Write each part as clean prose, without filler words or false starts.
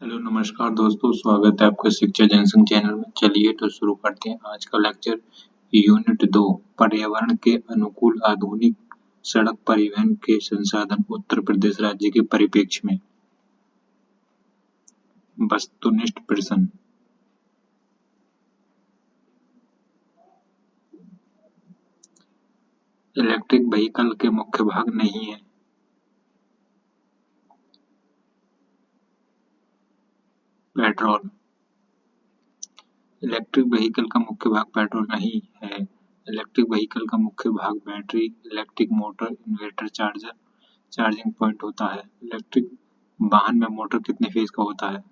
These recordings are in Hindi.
हेलो नमस्कार दोस्तों, स्वागत है आपका शिक्षा जनसंघ चैनल में। चलिए तो शुरू करते हैं आज का लेक्चर। यूनिट 2 पर्यावरण के अनुकूल आधुनिक सड़क परिवहन के संसाधन उत्तर प्रदेश राज्य के परिप्रेक्ष्य में। वस्तुनिष्ठ प्रश्न। इलेक्ट्रिक व्हीकल के मुख्य भाग नहीं है। पेट्रोल। इलेक्ट्रिक व्हीकल का मुख्य भाग पेट्रोल नहीं है। इलेक्ट्रिक व्हीकल का मुख्य भाग battery, electric motor, inverter, charger, charging point होता है। इलेक्ट्रिक वाहन में मोटर कितने फेज का होता है?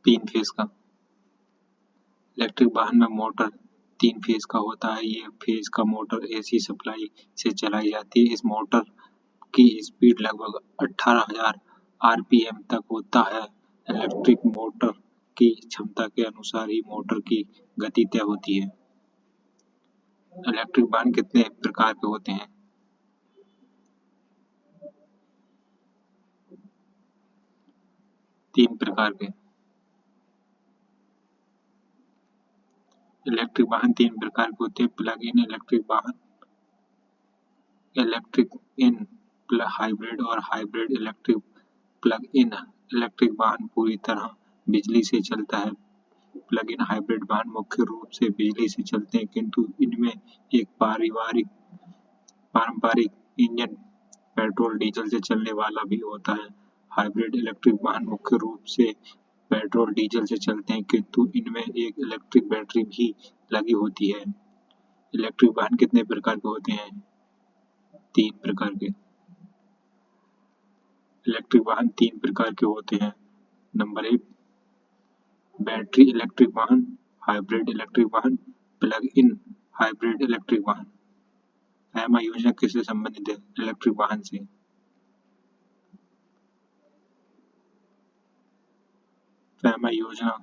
3 फेज का। इलेक्ट्रिक वाहन में मोटर 3 फेज का होता है। ये फेज का मोटर एसी सप्लाई से चलाई जाती है। इस मोटर की स्पीड लगभग 18,000 आरपीएम तक होता है। इलेक्ट्रिक मोटर की क्षमता के अनुसार ही मोटर की गति तय होती है। इलेक्ट्रिक वाहन कितने प्रकार के होते हैं? 3 प्रकार के। इलेक्ट्रिक वाहन 3 प्रकार के होते हैं। प्लग इन इलेक्ट्रिक वाहन, इलेक्ट्रिक इन हाइब्रिड और hybrid electric. Plug in electric वाहन पूरी तरह बिजली से चलता है। प्लग इन हाइब्रिड वाहन मुख्य रूप से बिजली से चलते हैं, किंतु इनमें एक पारंपरिक इंजन पेट्रोल डीजल से चलने वाला भी होता है। हाइब्रिड इलेक्ट्रिक वाहन मुख्य रूप से पेट्रोल डीजल से चलते हैं, किंतु इनमें एक इलेक्ट्रिक बैटरी भी लगी होती है। इलेक्ट्रिक वाहन कितने प्रकार के होते हैं? 3 प्रकार के। इलेक्ट्रिक वाहन 3 प्रकार के होते हैं। नंबर 1 बैटरी इलेक्ट्रिक वाहन, हाइब्रिड इलेक्ट्रिक वाहन, प्लग इन हाइब्रिड इलेक्ट्रिक वाहन। FEMA योजना किससे संबंधित है? इलेक्ट्रिक वाहन से। FEMA योजना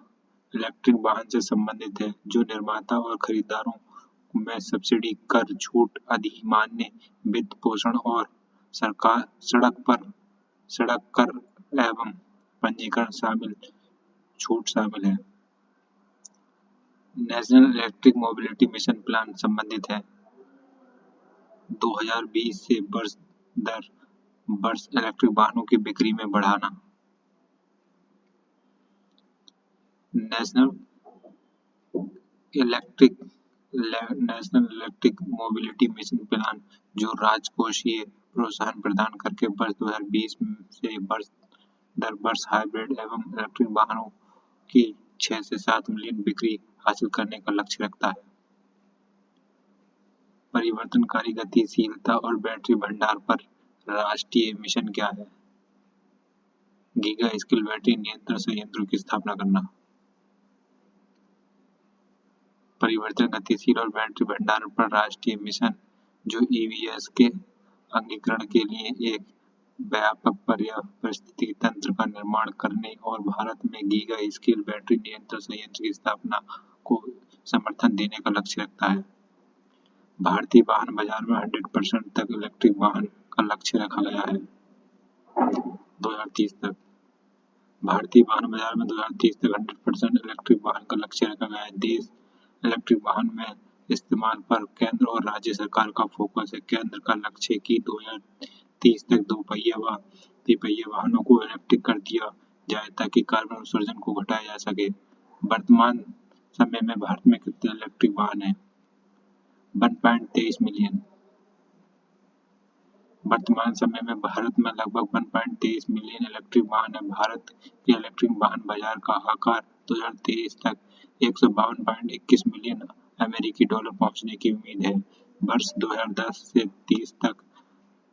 इलेक्ट्रिक वाहन से संबंधित है, जो निर्माता और खरीदारों में सब्सिडी, कर छूट, अधिमान्य वित्त पोषण और सरकार सड़क कर एवं पंजीकरण शामिल छूट शामिल है। National electric mobility mission plan संबंधित है 2020 से वर्ष दर वर्ष इलेक्ट्रिक वाहनों की बिक्री में बढ़ाना। National electric mobility mission plan, जो राजकोषीय प्रोत्साहन प्रदान करके वर्ष 2020 से वर्ष दर वर्ष हाइब्रिड एवं इलेक्ट्रिक वाहनों की 6 से 7 मिलियन बिक्री हासिल करने का लक्ष्य रखता है। परिवर्तनकारी गतिशीलता और बैटरी भंडार पर राष्ट्रीय मिशन क्या है? गीगा स्केल बैटरी नियंत्रण संयंत्रों की स्थापना करना। परिवर्तन गतिशील और बैटरी भंडारण पर राष्ट्रीय मिशन, जो ईवीएस के अंगीकरण के लिए एक व्यापक पारिस्थितिकी तंत्र का निर्माण करने और भारत में गीगा स्केल बैटरी नियंत्रण संयंत्र की स्थापना को समर्थन देने का लक्ष्य रखता है। भारतीय वाहन बाजार में 100% तक इलेक्ट्रिक वाहन का लक्ष्य रखा गया है 2030 तक। भारतीय वाहन बाजार में 2030 तक 100% इलेक्ट्रिक वाहन का लक्ष्य रखा गया है। देश इलेक्ट्रिक वाहन में इस्तेमाल पर केंद्र और राज्य सरकार का फोकस है। केंद्र का लक्ष्य है कि 2030 तक 2 पहिया व तिपहिया वाहनों को इलेक्ट्रिक कर दिया जाए, ताकि कार्बन उत्सर्जन को घटाया जा सके। वर्तमान समय में भारत में कितने इलेक्ट्रिक वाहन हैं? 1.23 मिलियन। वर्तमान समय में भारत में लगभग 1.23 मिलियन इलेक्ट्रिक वाहन है। भारत के इलेक्ट्रिक वाहन बाजार का आकार 2023 तक 152.21 मिलियन अमेरिकी डॉलर पहुंचने की उम्मीद है। वर्ष 2010 से 30 तक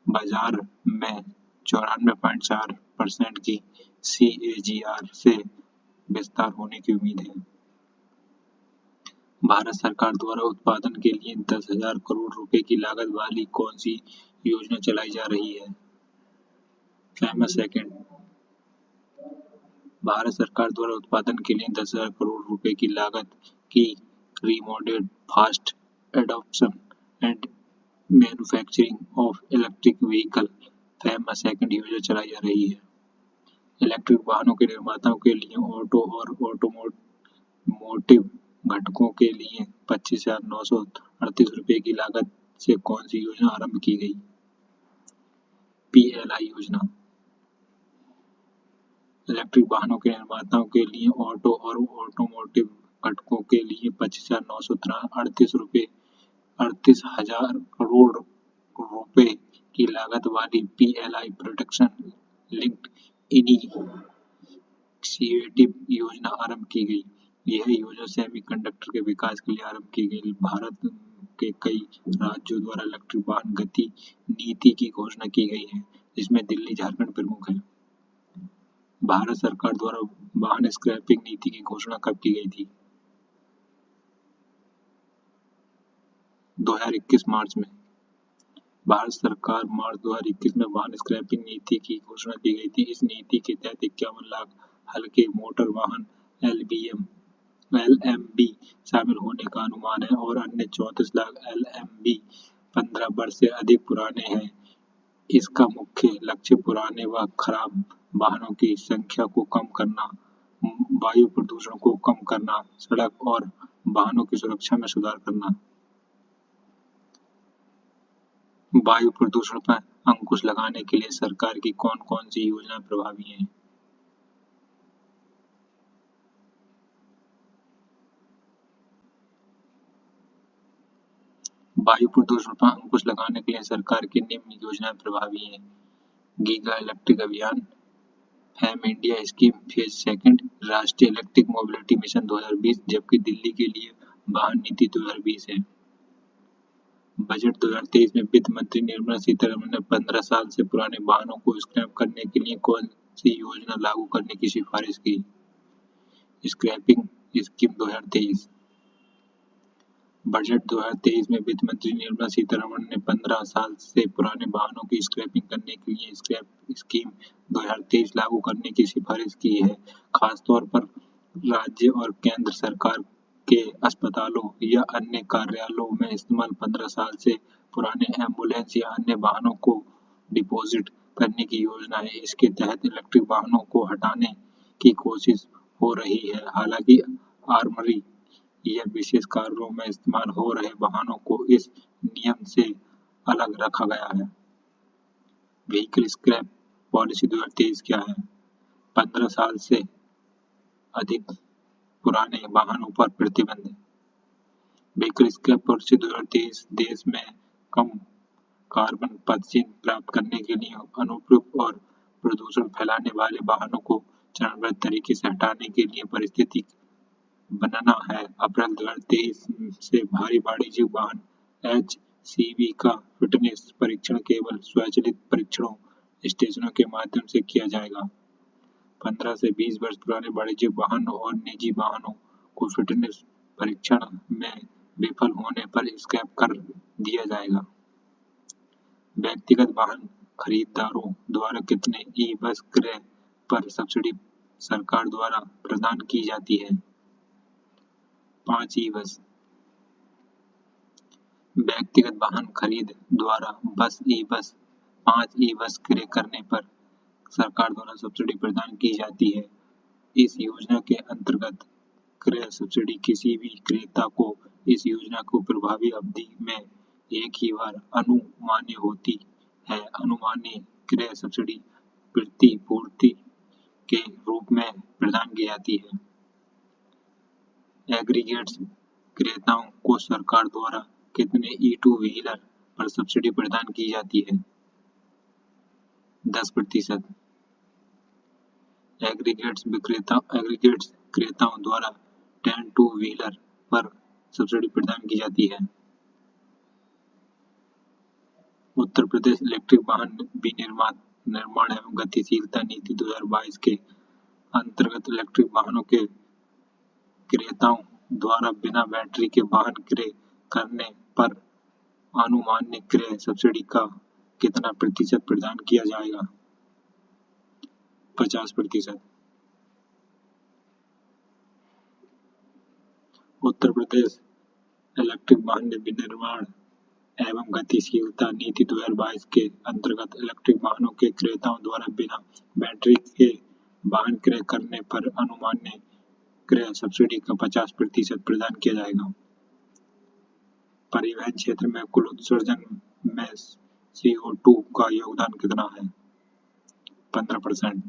बाजार में 94.4% की CAGR से विस्तार होने की उम्मीद है। भारत सरकार द्वारा उत्पादन के लिए 10,000 करोड़ रुपए की लागत वाली कौन सी योजना चलाई जा रही है? FEMA second. भारत सरकार द्वारा उत्पादन के लिए 10,000 करोड़ रुपए की लागत की रिमोडेड fast adoption and manufacturing of electric vehicle FAME second योजना चलाई जा रही है। इलेक्ट्रिक वाहनों के निर्माताओं के लिए ऑटो और ऑटोमोटिव घटकों के लिए 25,938 की लागत से कौन सी योजना आरंभ की गई? PLI योजना। इलेक्ट्रिक वाहनों के निर्माताओं के लिए ऑटो और ऑटोमोटिव घटकों के लिए 25,938 करोड़ रुपए की लागत वाली PLI प्रोडक्शन लिंक्ड इनिशिएटिव योजना आरंभ की गई। यह योजना सेमीकंडक्टर के विकास के लिए आरंभ की गई। भारत के कई राज्यों द्वारा इलेक्ट्रिक वाहन गति नीति की घोषणा की गई है, जिसमें दिल्ली झारखंड प्रमुख है। भारत सरकार द्वारा वाहन स्क्रैपिंग नीति की घोषणा कब की गई थी? 2021 मार्च में। भारत सरकार मार्च 2021 में वाहन स्क्रैपिंग नीति की घोषणा की गई थी। इस नीति के तहत 51 लाख हल्के मोटर वाहन LMB शामिल होने का अनुमान है और अन्य 34 लाख LMB 15 वर्ष से अधिक पुराने हैं। इसका मुख्य लक्ष्य पुराने व खराब वाहनों की संख्या को कम करना, वायु प्रदूषण को कम करना, सड़क और वाहनों की सुरक्षा में सुधार करना। वायु प्रदूषण पर अंकुश लगाने के लिए सरकार की कौन कौन सी योजनाएं प्रभावी हैं? वायु प्रदूषण पर अंकुश लगाने के लिए सरकार की निम्न योजनाएं प्रभावी हैं। गीगा इलेक्ट्रिक अभियान, fame India scheme phase second, राष्ट्रीय इलेक्ट्रिक मोबिलिटी मिशन 2020, जबकि दिल्ली के लिए वाहन नीति 2020 है। बजट 2023 में वित्त मंत्री निर्मला सीतारमण ने 15 साल से पुराने वाहनों को स्क्रैप करने के लिए कौन सी योजना लागू करने की सिफारिश की? Scrapping scheme 2023। बजट 2023 में वित्त मंत्री निर्मला सीतारमण ने 15 साल से पुराने वाहनों की स्क्रैपिंग करने के लिए स्क्रैप स्कीम 2023 लागू करने की सिफारिश की है। खासतौर पर राज्य और केंद्र सरकार के अस्पतालों या अन्य कार्यालयों में इस्तेमाल 15 साल से पुराने एम्बुलेंस या अन्य वाहनों को डिपोजिट करने की योजना है। इसके तहत इलेक्ट्रिक वाहनों को हटाने की कोशिश हो रही है। हालांकि आर्मरी या विशेष कार्यों में इस्तेमाल हो रहे वाहनों को इस नियम से अलग रखा गया है। व्हीकल स्क्रैप पॉलिसी 2023 क्या है? 15 साल से अधिक पुराने वाहनों पर प्रतिबंध। व्हीकल स्क्रैप पॉलिसी 2023 देश में कम कार्बन पदचिह्न प्राप्त करने के लिए अनुपयुक्त और प्रदूषण फैलाने वाले वाहनों को चरणबद्ध तरीके से हटाने के लिए परिस्थिति बनाना है। अप्रैल 2023 से भारी वाणिज्यिक वाहन HCV का फिटनेस परीक्षण केवल स्वचालित परीक्षणों स्टेशनों के माध्यम से किया जाएगा। 15 से 20 वर्ष पुराने वाणिज्यिक वाहन और निजी वाहनों को फिटनेस परीक्षण में विफल होने पर स्क्रैप कर दिया जाएगा। व्यक्तिगत वाहन खरीदारों द्वारा कितने ई-बस क्रय पर सब्सिडी सरकार द्वारा प्रदान की जाती है? 5 ई-बस। व्यक्तिगत वाहन खरीद द्वारा 5 ई-बस क्रय करने पर सरकार द्वारा सब्सिडी प्रदान की जाती है। इस योजना के अंतर्गत क्रय सब्सिडी किसी भी क्रेता को इस योजना को प्रभावी अवधि में एक ही बार अनुमान्य होती है। अनुमान्य क्रय सब्सिडी प्रतिपूर्ति के रूप में प्रदान की जाती है। एग्रीगेट्स क्रेताओं को सरकार द्वारा कितने ई-टू व्हीलर पर सब्सिडी प्रदान की जाती है? 10%। एग्रीगेट्स क्रेताओं द्वारा 10-टू व्हीलर पर सब्सिडी प्रदान की जाती है। उत्तर प्रदेश इलेक्ट्रिक वाहन विनिर्माण एवं गतिशीलता नीति 2022 के अंतर्गत इलेक्ट्रिक वाहनों के क्रेताओं द्वारा बिना बैटरी के वाहन क्रय करने पर अनुमान्य क्रय सब्सिडी का कितना प्रतिशत प्रदान किया जाएगा? 50%। उत्तर प्रदेश इलेक्ट्रिक वाहन विनिर्माण एवं गतिशीलता नीति 2022 के अंतर्गत इलेक्ट्रिक वाहनों के क्रेताओं द्वारा बिना बैटरी के वाहन क्रय करने पर अनुमान्य क्रय सब्सिडी का 50% प्रदान किया जाएगा। परिवहन क्षेत्र में कुल उत्सर्जन में CO2 का योगदान कितना है? 15%।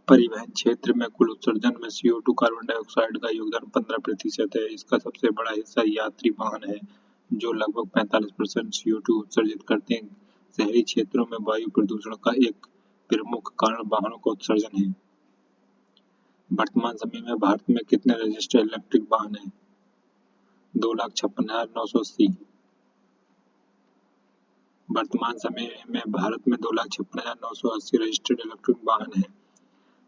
परिवहन क्षेत्र में कुल उत्सर्जन में CO2 कार्बन डाइऑक्साइड का योगदान 15% है। इसका सबसे बड़ा हिस्सा यात्री वाहन है, जो लगभग 45% CO2 उत्सर्जित करते हैं। शहरी क्षेत्रों में वायु प्रदूषण का एक प्रमुख कारण वाहनों का उत्सर्जन है। वर्तमान समय में भारत में कितने रजिस्टर्ड इलेक्ट्रिक वाहन हैं? 2,56,980। वर्तमान समय में भारत में 2,56,980 रजिस्टर्ड इलेक्ट्रिक वाहन हैं।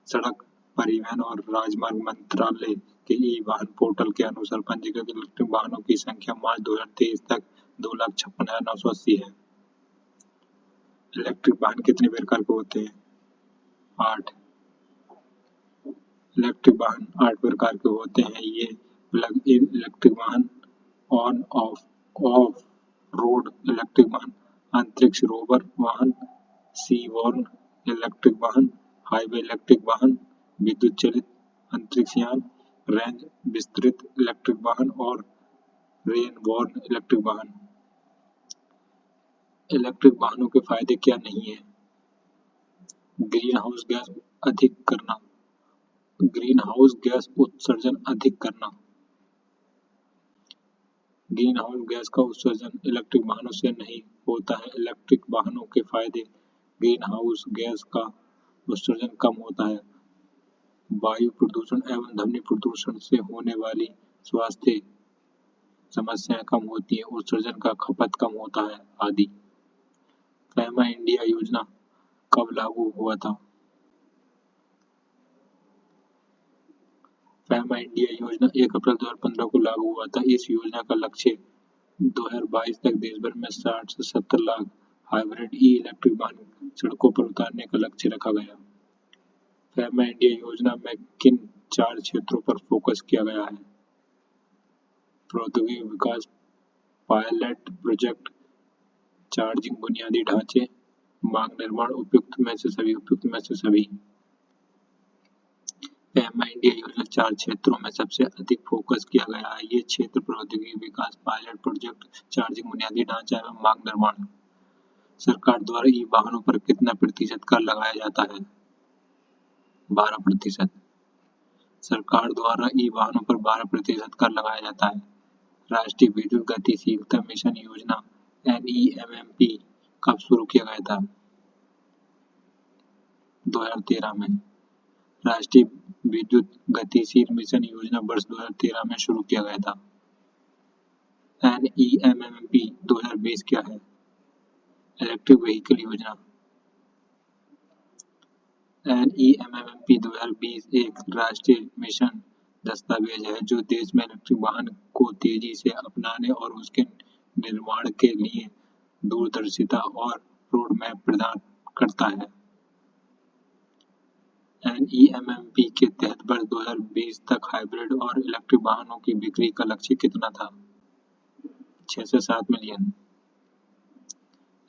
सड़क परिवहन और राजमार्ग मंत्रालय के ई वाहन पोर्टल के अनुसार पंजीकृत इलेक्ट्रिक वाहनों की संख्या मार्च 2023 तक 2,56,980 है। इलेक्ट्रिक वाहन कितने प्रकार के होते हैं? 8। इलेक्ट्रिक वाहन 8 प्रकार के होते हैं। ये प्लग इन इलेक्ट्रिक वाहन, ऑन ऑफ रोड इलेक्ट्रिक वाहन, अंतरिक्ष रोवर वाहन, सी बॉर्न इलेक्ट्रिक वाहन, हाईवे इलेक्ट्रिक वाहन, विद्युत चालित अंतरिक्ष यान, रेंज विस्तृत इलेक्ट्रिक वाहन और रेन बॉर्न इलेक्ट्रिक वाहन। इलेक्ट्रिक वाहनों के फायदे क्या नहीं है? ग्रीन हाउस गैस अधिक करना, ग्रीन हाउस गैस उत्सर्जन अधिक करना। ग्रीन हाउस गैस का उत्सर्जन इलेक्ट्रिक वाहनों से नहीं होता है। इलेक्ट्रिक वाहनों के फायदे: ग्रीन हाउस गैस का उत्सर्जन कम होता है, वायु प्रदूषण एवं ध्वनि प्रदूषण से होने वाली स्वास्थ्य समस्याएं कम होती है, उत्सर्जन का खपत कम होता है आदि। फेमा इंडिया योजना कब लागू हुआ था? फेमा इंडिया योजना 1 अप्रैल 2015 को लागू हुआ था। इस योजना का लक्ष्य 2022 तक देश भर में 60 से 70 लाख हाइब्रिड ई इलेक्ट्रिक वाहन सड़कों पर उतारने का लक्ष्य रखा गया। फेमा इंडिया योजना में किन 4 क्षेत्रों पर फोकस किया गया है? प्रौद्योगिकी विकास, पायलट प्रोजेक्ट, चार्जिंग बुनियादी ढांचे, मांग निर्माण, उपयुक्त में से सभी। फेमा इंडिया योजना 4 क्षेत्रों में सबसे अधिक फोकस किया गया है। ये क्षेत्र प्रौद्योगिकी विकास, पायलट प्रोजेक्ट, चार्जिंग बुनियादी ढांचा एवं मांग निर्माण। सरकार द्वारा ई वाहनों पर कितना प्रतिशत कर लगाया जाता है? 12%। सरकार द्वारा ई वाहनों पर 12% कर लगाया जाता है। राष्ट्रीय विद्युत गतिशीलता मिशन योजना NEMMP कब शुरू किया गया था? 2013 में। राष्ट्रीय विद्युत गतिशील मिशन योजना वर्ष 2013 में शुरू किया गया था। NEMMP 2020 क्या है? इलेक्ट्रिक व्हीकल योजना। NEMMP 2020 एक राष्ट्रीय मिशन दस्तावेज है जो देश में इलेक्ट्रिक वाहन को तेजी से अपनाने और उसके निर्माण के लिए दूरदर्शिता और रोड मैप प्रदान करता है। NEMMP के तहत वर्ष 2020 तक हाइब्रिड और इलेक्ट्रिक वाहनों की बिक्री का लक्ष्य कितना था? 6 से 7 मिलियन।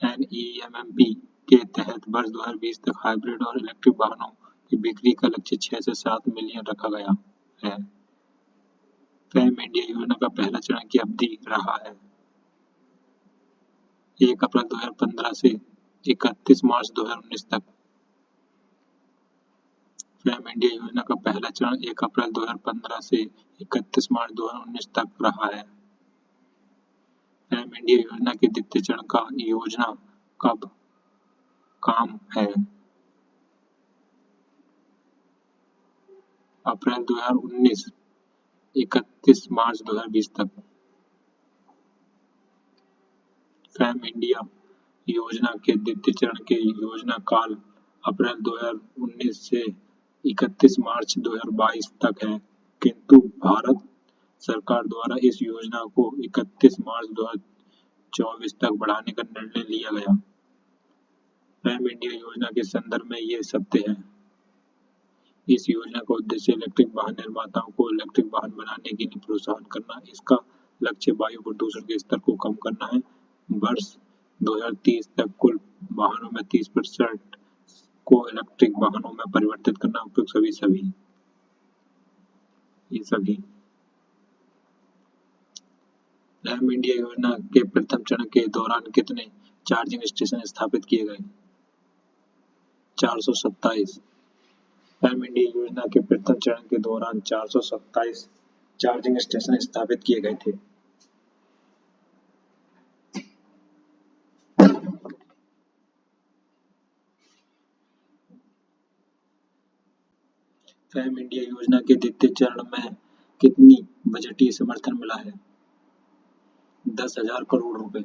NEMMP के तहत वर्ष 2020 तक हाइब्रिड और इलेक्ट्रिक वाहनों की बिक्री का लक्ष्य 6 से 7 मिलियन रखा गया है। फेम इंडिया योजना का पहला चरण की अवधि रहा है 1 अप्रैल 2015 से 31 मार्च 2019 तक। फेम इंडिया योजना का पहला चरण 1 अप्रैल 2015 से 31 मार्च 2019 तक रहा है। फेम इंडिया योजना के द्वितीय चरण का योजना कब काम है? अप्रैल 2019 31 मार्च 2020 तक। फेम इंडिया योजना के द्वितीय चरण के योजना काल अप्रैल 2019 से 31 मार्च 2022 तक है, किंतु भारत सरकार द्वारा इस योजना को 31 मार्च 2024 तक बढ़ाने का निर्णय लिया गया। फेम इंडिया योजना के संदर्भ में ये सत्य है। इस योजना का उद्देश्य इलेक्ट्रिक वाहन निर्माताओं को इलेक्ट्रिक वाहन बनाने के लिए प्रोत्साहन करना। इसका लक्ष्य वायु प्रदूषण के स्तर को कम करना है। वर्ष 2030 तक कुल वाहनों में 30% को इलेक्ट्रिक वाहनों में परिवर्तित करना। उपयुक्त ये सभी एम इंडिया योजना के प्रथम चरण के दौरान कितने चार्जिंग स्टेशन स्थापित किए गए? 427। एम इंडिया योजना के प्रथम चरण के दौरान 427 चार्जिंग स्टेशन स्थापित किए गए थे। एम इंडिया योजना के द्वितीय चरण में कितनी बजटीय समर्थन मिला है? 10,000 करोड़ रुपए।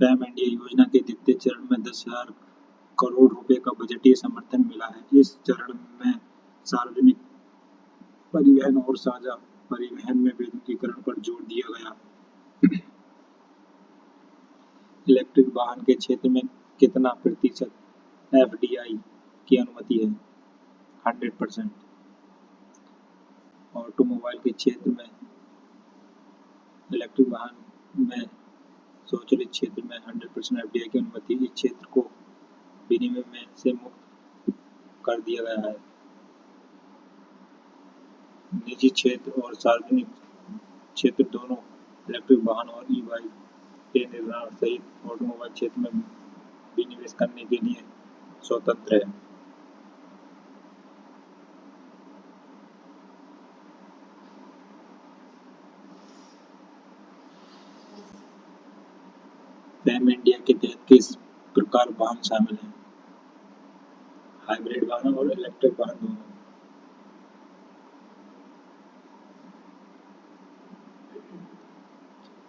एम इंडिया योजना के द्वितीय चरण में 10,000 करोड़ रुपए का बजटीय समर्थन मिला है। इस चरण में सार्वजनिक परिवहन और साझा परिवहन में विद्युतीकरण पर जोर दिया गया। इलेक्ट्रिक वाहन के क्षेत्र में कितना प्रतिशत एफडीआई की अनुमति है? 100%। ऑटोमोबाइल के क्षेत्र में इलेक्ट्रिक वाहन में स्वचालित क्षेत्र में 100% एफडीआई की अनुमति। इस क्षेत्र को विनिमय में से मुक्त कर दिया गया है। निजी क्षेत्र और सार्वजनिक क्षेत्र दोनों इलेक्ट्रिक वाहन और ई बाइक के निर्माण सहित ऑटोमोबाइल क्षेत्र में विनिवेश करने के लिए स्वतंत्र है। एम इंडिया के तहत किस प्रकार वाहन शामिल हैं? हाइब्रिड वाहन और इलेक्ट्रिक वाहन दोनों।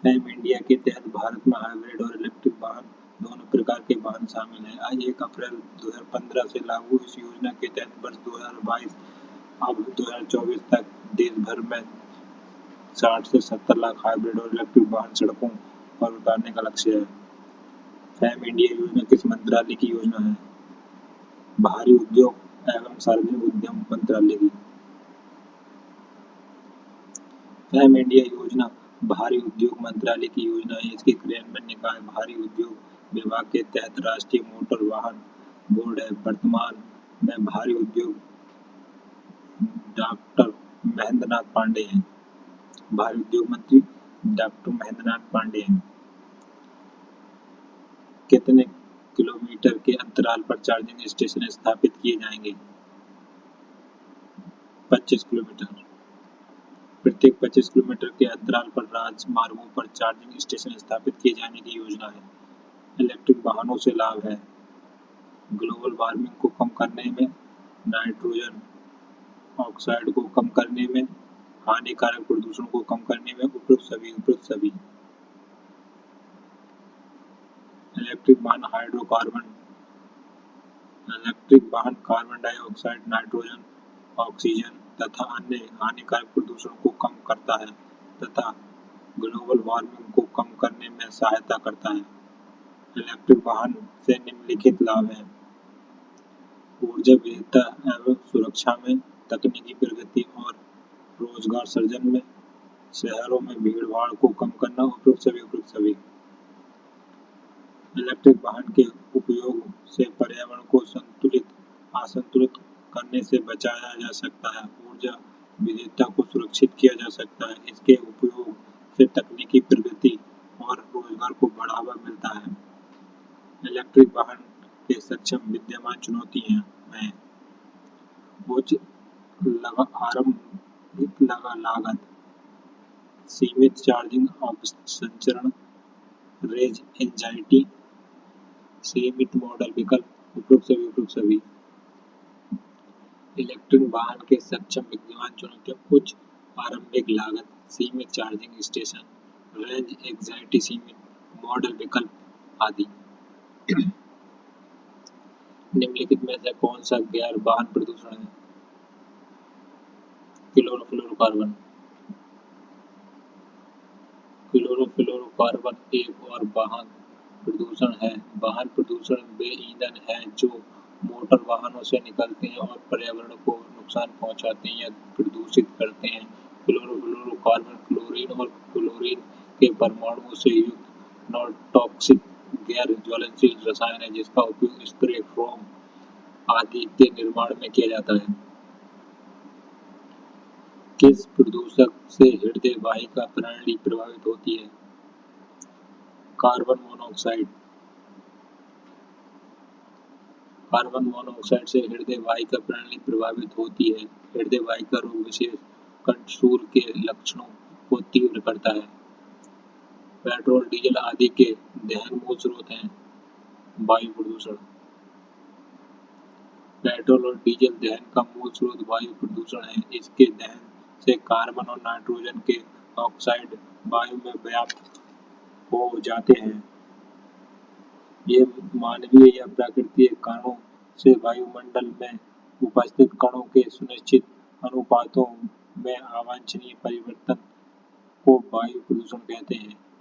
एम इंडिया के तहत भारत में हाइब्रिड और इलेक्ट्रिक वाहन दोनों प्रकार के वाहन शामिल हैं। आज 1 अप्रैल 2015 से लागू इस योजना के तहत वर्ष 2022 अब 2024 तक देश भर में 60 से 70 लाख हाइब्रिड और इलेक्ट्रिक वाहन सड़कों पर उतारने का लक्ष्य है। एम इंडिया योजना किस मंत्रालय की योजना है? भारी उद्योग एवं सार्वजनिक उद्यम मंत्रालय की। एम इंडिया योजना भारी उद्योग मंत्रालय की योजना है। इसके क्रियान्वयन निकाय भारी उद्योग विभाग के तहत राष्ट्रीय मोटर वाहन बोर्ड है। वर्तमान में भारी उद्योग डॉक्टर महेंद्र नाथ पांडे हैं। भारी उद्योग मंत्री डॉक्टर महेंद्र नाथ पांडे हैं। कितने किलोमीटर के अंतराल पर चार्जिंग स्टेशन स्थापित किए जाएंगे? 25 किलोमीटर। प्रत्येक 25 किलोमीटर के अंतराल पर राजमार्गों पर चार्जिंग स्टेशन स्थापित किए जाने की योजना है। इलेक्ट्रिक वाहनों से लाभ है ग्लोबल वार्मिंग को कम करने में, नाइट्रोजन ऑक्साइड को कम करने में, हानिकारक प्रदूषण को कम करने में। उपयुक्त सभी। इलेक्ट्रिक वाहन हाइड्रोकार्बन इलेक्ट्रिक वाहन कार्बन डाइऑक्साइड, नाइट्रोजन, ऑक्सीजन तथा अन्य हानिकारक प्रदूषण को कम करता है तथा ग्लोबल वार्मिंग को कम करने में सहायता करता है। इलेक्ट्रिक वाहन से निम्नलिखित लाभ हैं: ऊर्जा विविधता एवं सुरक्षा में, तकनीकी प्रगति और रोजगार सृजन में, शहरों में भीड़ भाड़ को कम करना। उपयुक्त सभी। इलेक्ट्रिक वाहन के उपयोग से पर्यावरण को असंतुलित करने से बचाया जा सकता है। ऊर्जा विविधता को सुरक्षित किया जा सकता है। इसके उपयोग से तकनीकी प्रगति और रोजगार को बढ़ावा मिलता है। इलेक्ट्रिक वाहन के सक्षम विद्यमान चुनौतियां हैं उच्च आरंभिक लागत, सीमित चार्जिंग संचरण, रेंज एंजाइटी, सीमित मॉडल विकल्प। उपयुक्त सभी। इलेक्ट्रिक वाहन के सक्षम विद्यमान चुनौतियां उच्च आरंभिक लागत, सीमित चार्जिंग स्टेशन, रेंज एंजाइटी, सीमित मॉडल विकल्प आदि। निम्नलिखित में से कौन सा गैर वाहन प्रदूषण है? क्लोरोफ्लोरोकार्बन। क्लोरोफ्लोरोकार्बन एक और वाहन प्रदूषण है। वाहन प्रदूषण वे ईंधन हैं जो मोटर वाहनों से निकलते हैं और पर्यावरण को नुकसान पहुंचाते हैं या प्रदूषित करते हैं। क्लोरोफ्लोरोकार्बन क्लोरीन और क्लोरीन के परमाणुओं से युक्त नॉन टॉक्सिक गैर ज्वलनशील रसायन है जिसका उपयोग स्प्रे फोम आदि के निर्माण में किया जाता है। किस प्रदूषक से हृदय वाहिका प्रणाली प्रभावित होती है? Carbon monoxide. कार्बन मोनोऑक्साइड से हृदय वाहिका प्रणाली प्रभावित होती है। हृदय वाहिका रोग विशेष कंठशूल के लक्षणों को तीव्र करता है। पेट्रोल डीजल आदि के दहन मूल स्रोत हैं। वायु प्रदूषण। पेट्रोल और डीजल दहन का मूल स्रोत वायु प्रदूषण है। इसके दहन से कार्बन और नाइट्रोजन के ऑक्साइड वायु में व्याप्त हो जाते हैं। ये मानवीय या प्राकृतिक कारणों से वायुमंडल में उपस्थित कणों के सुनिश्चित अनुपातों में अवांछनीय परिवर्तन को वायु प्रदूषण कहते हैं।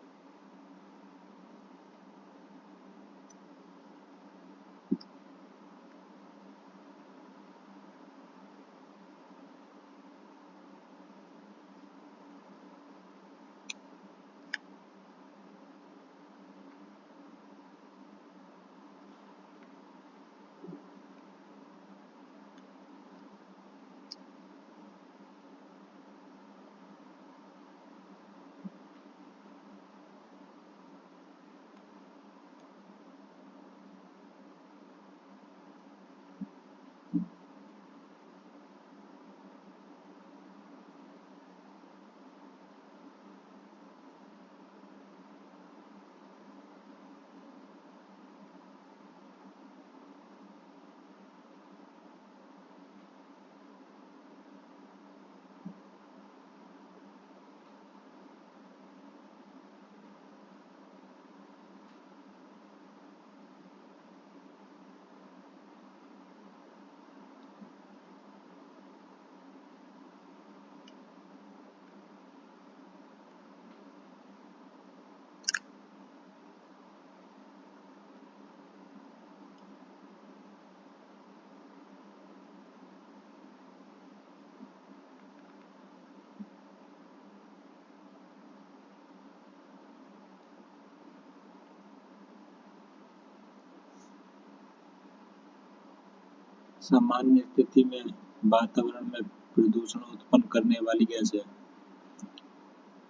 सामान्य स्थिति में वातावरण में प्रदूषण उत्पन्न करने वाली गैस है।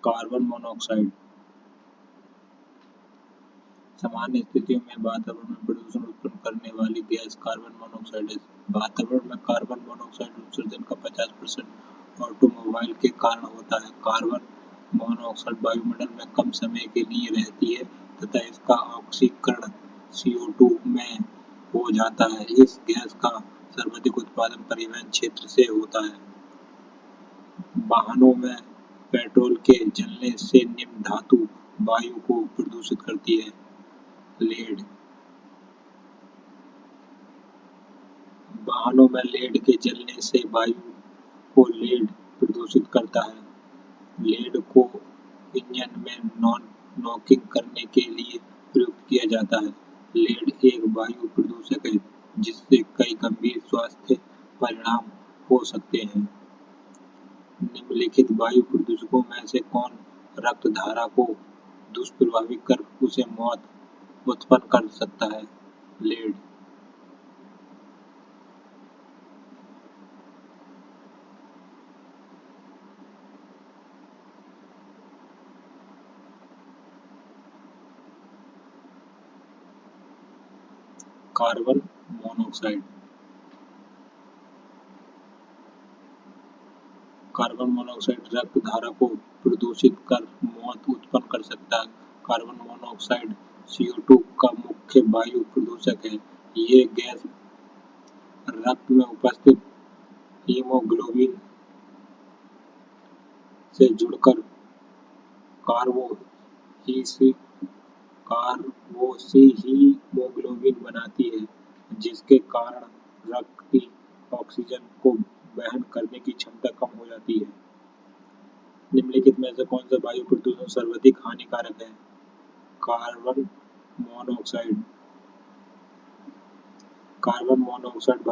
Carbon monoxide. सामान्य स्थितियों में वातावरण में प्रदूषण उत्पन्न करने वाली गैस कार्बन मोनोऑक्साइड है। वातावरण में कार्बन मोनोऑक्साइड उत्सर्जन का 50% ऑटोमोबाइल के कारण होता है। कार्बन मोनोऑक्साइड वायुमंडल में कम समय के लिए रहती है तथा इसका ऑक्सीकरण CO2 में हो जाता है। इस गैस का सर्वाधिक उत्पादन परिवहन क्षेत्र से होता है। वाहनों में पेट्रोल के जलने से निम्न धातु वायु को प्रदूषित करती है। लेड। वाहनों में लेड के जलने से वायु को लेड प्रदूषित करता है। लेड को इंजन में नॉकिंग करने के लिए प्रयुक्त किया जाता है। लेड एक वायु प्रदूषक है जिससे कई गंभीर स्वास्थ्य परिणाम हो सकते हैं। निम्नलिखित वायु प्रदूषकों में से कौन रक्त धारा को दुष्प्रभावित कर उसे मौत उत्पन्न कर सकता है? Lead. Carbon monoxide. Carbon monoxide रक्त धारा को प्रदूषित कर मौत उत्पन्न कर सकता है। कार्बन मोनोऑक्साइड CO2 का मुख्य वायु प्रदूषक है। ये गैस रक्त में उपस्थित हीमोग्लोबिन से जुड़कर कार्बोक्सीहीमोग्लोबिन बनाती है जिसके कारण रक्त की ऑक्सीजन को वहन करने की क्षमता कम हो जाती है। निम्नलिखित में से कौन सा वायु प्रदूषण सर्वाधिक हानिकारक है? Carbon monoxide. कार्बन मोनोऑक्साइड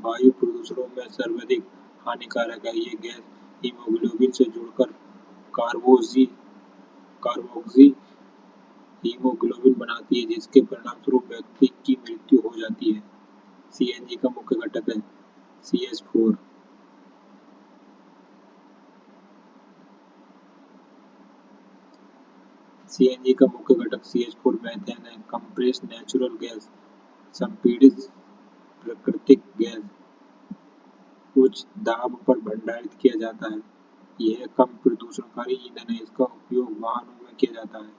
वायु प्रदूषणों में सर्वाधिक हानिकारक है। ये गैस हीमोग्लोबिन से जुड़कर कार्बोक्सी हीमोग्लोबिन बनाती है, जिसके परिणामस्वरूप व्यक्ति की मृत्यु हो जाती है। सीएनजी का मुख्य घटक है CH4। सीएनजी का मुख्य घटक CH4 मीथेन है। कंप्रेस्ड नेचुरल गैस, संपीड़ित प्राकृतिक गैस, उच्च दाब पर भंडारित किया जाता है। यह कम प्रदूषणकारी ईंधन है। इसका उपयोग वाहनों में किया जाता है।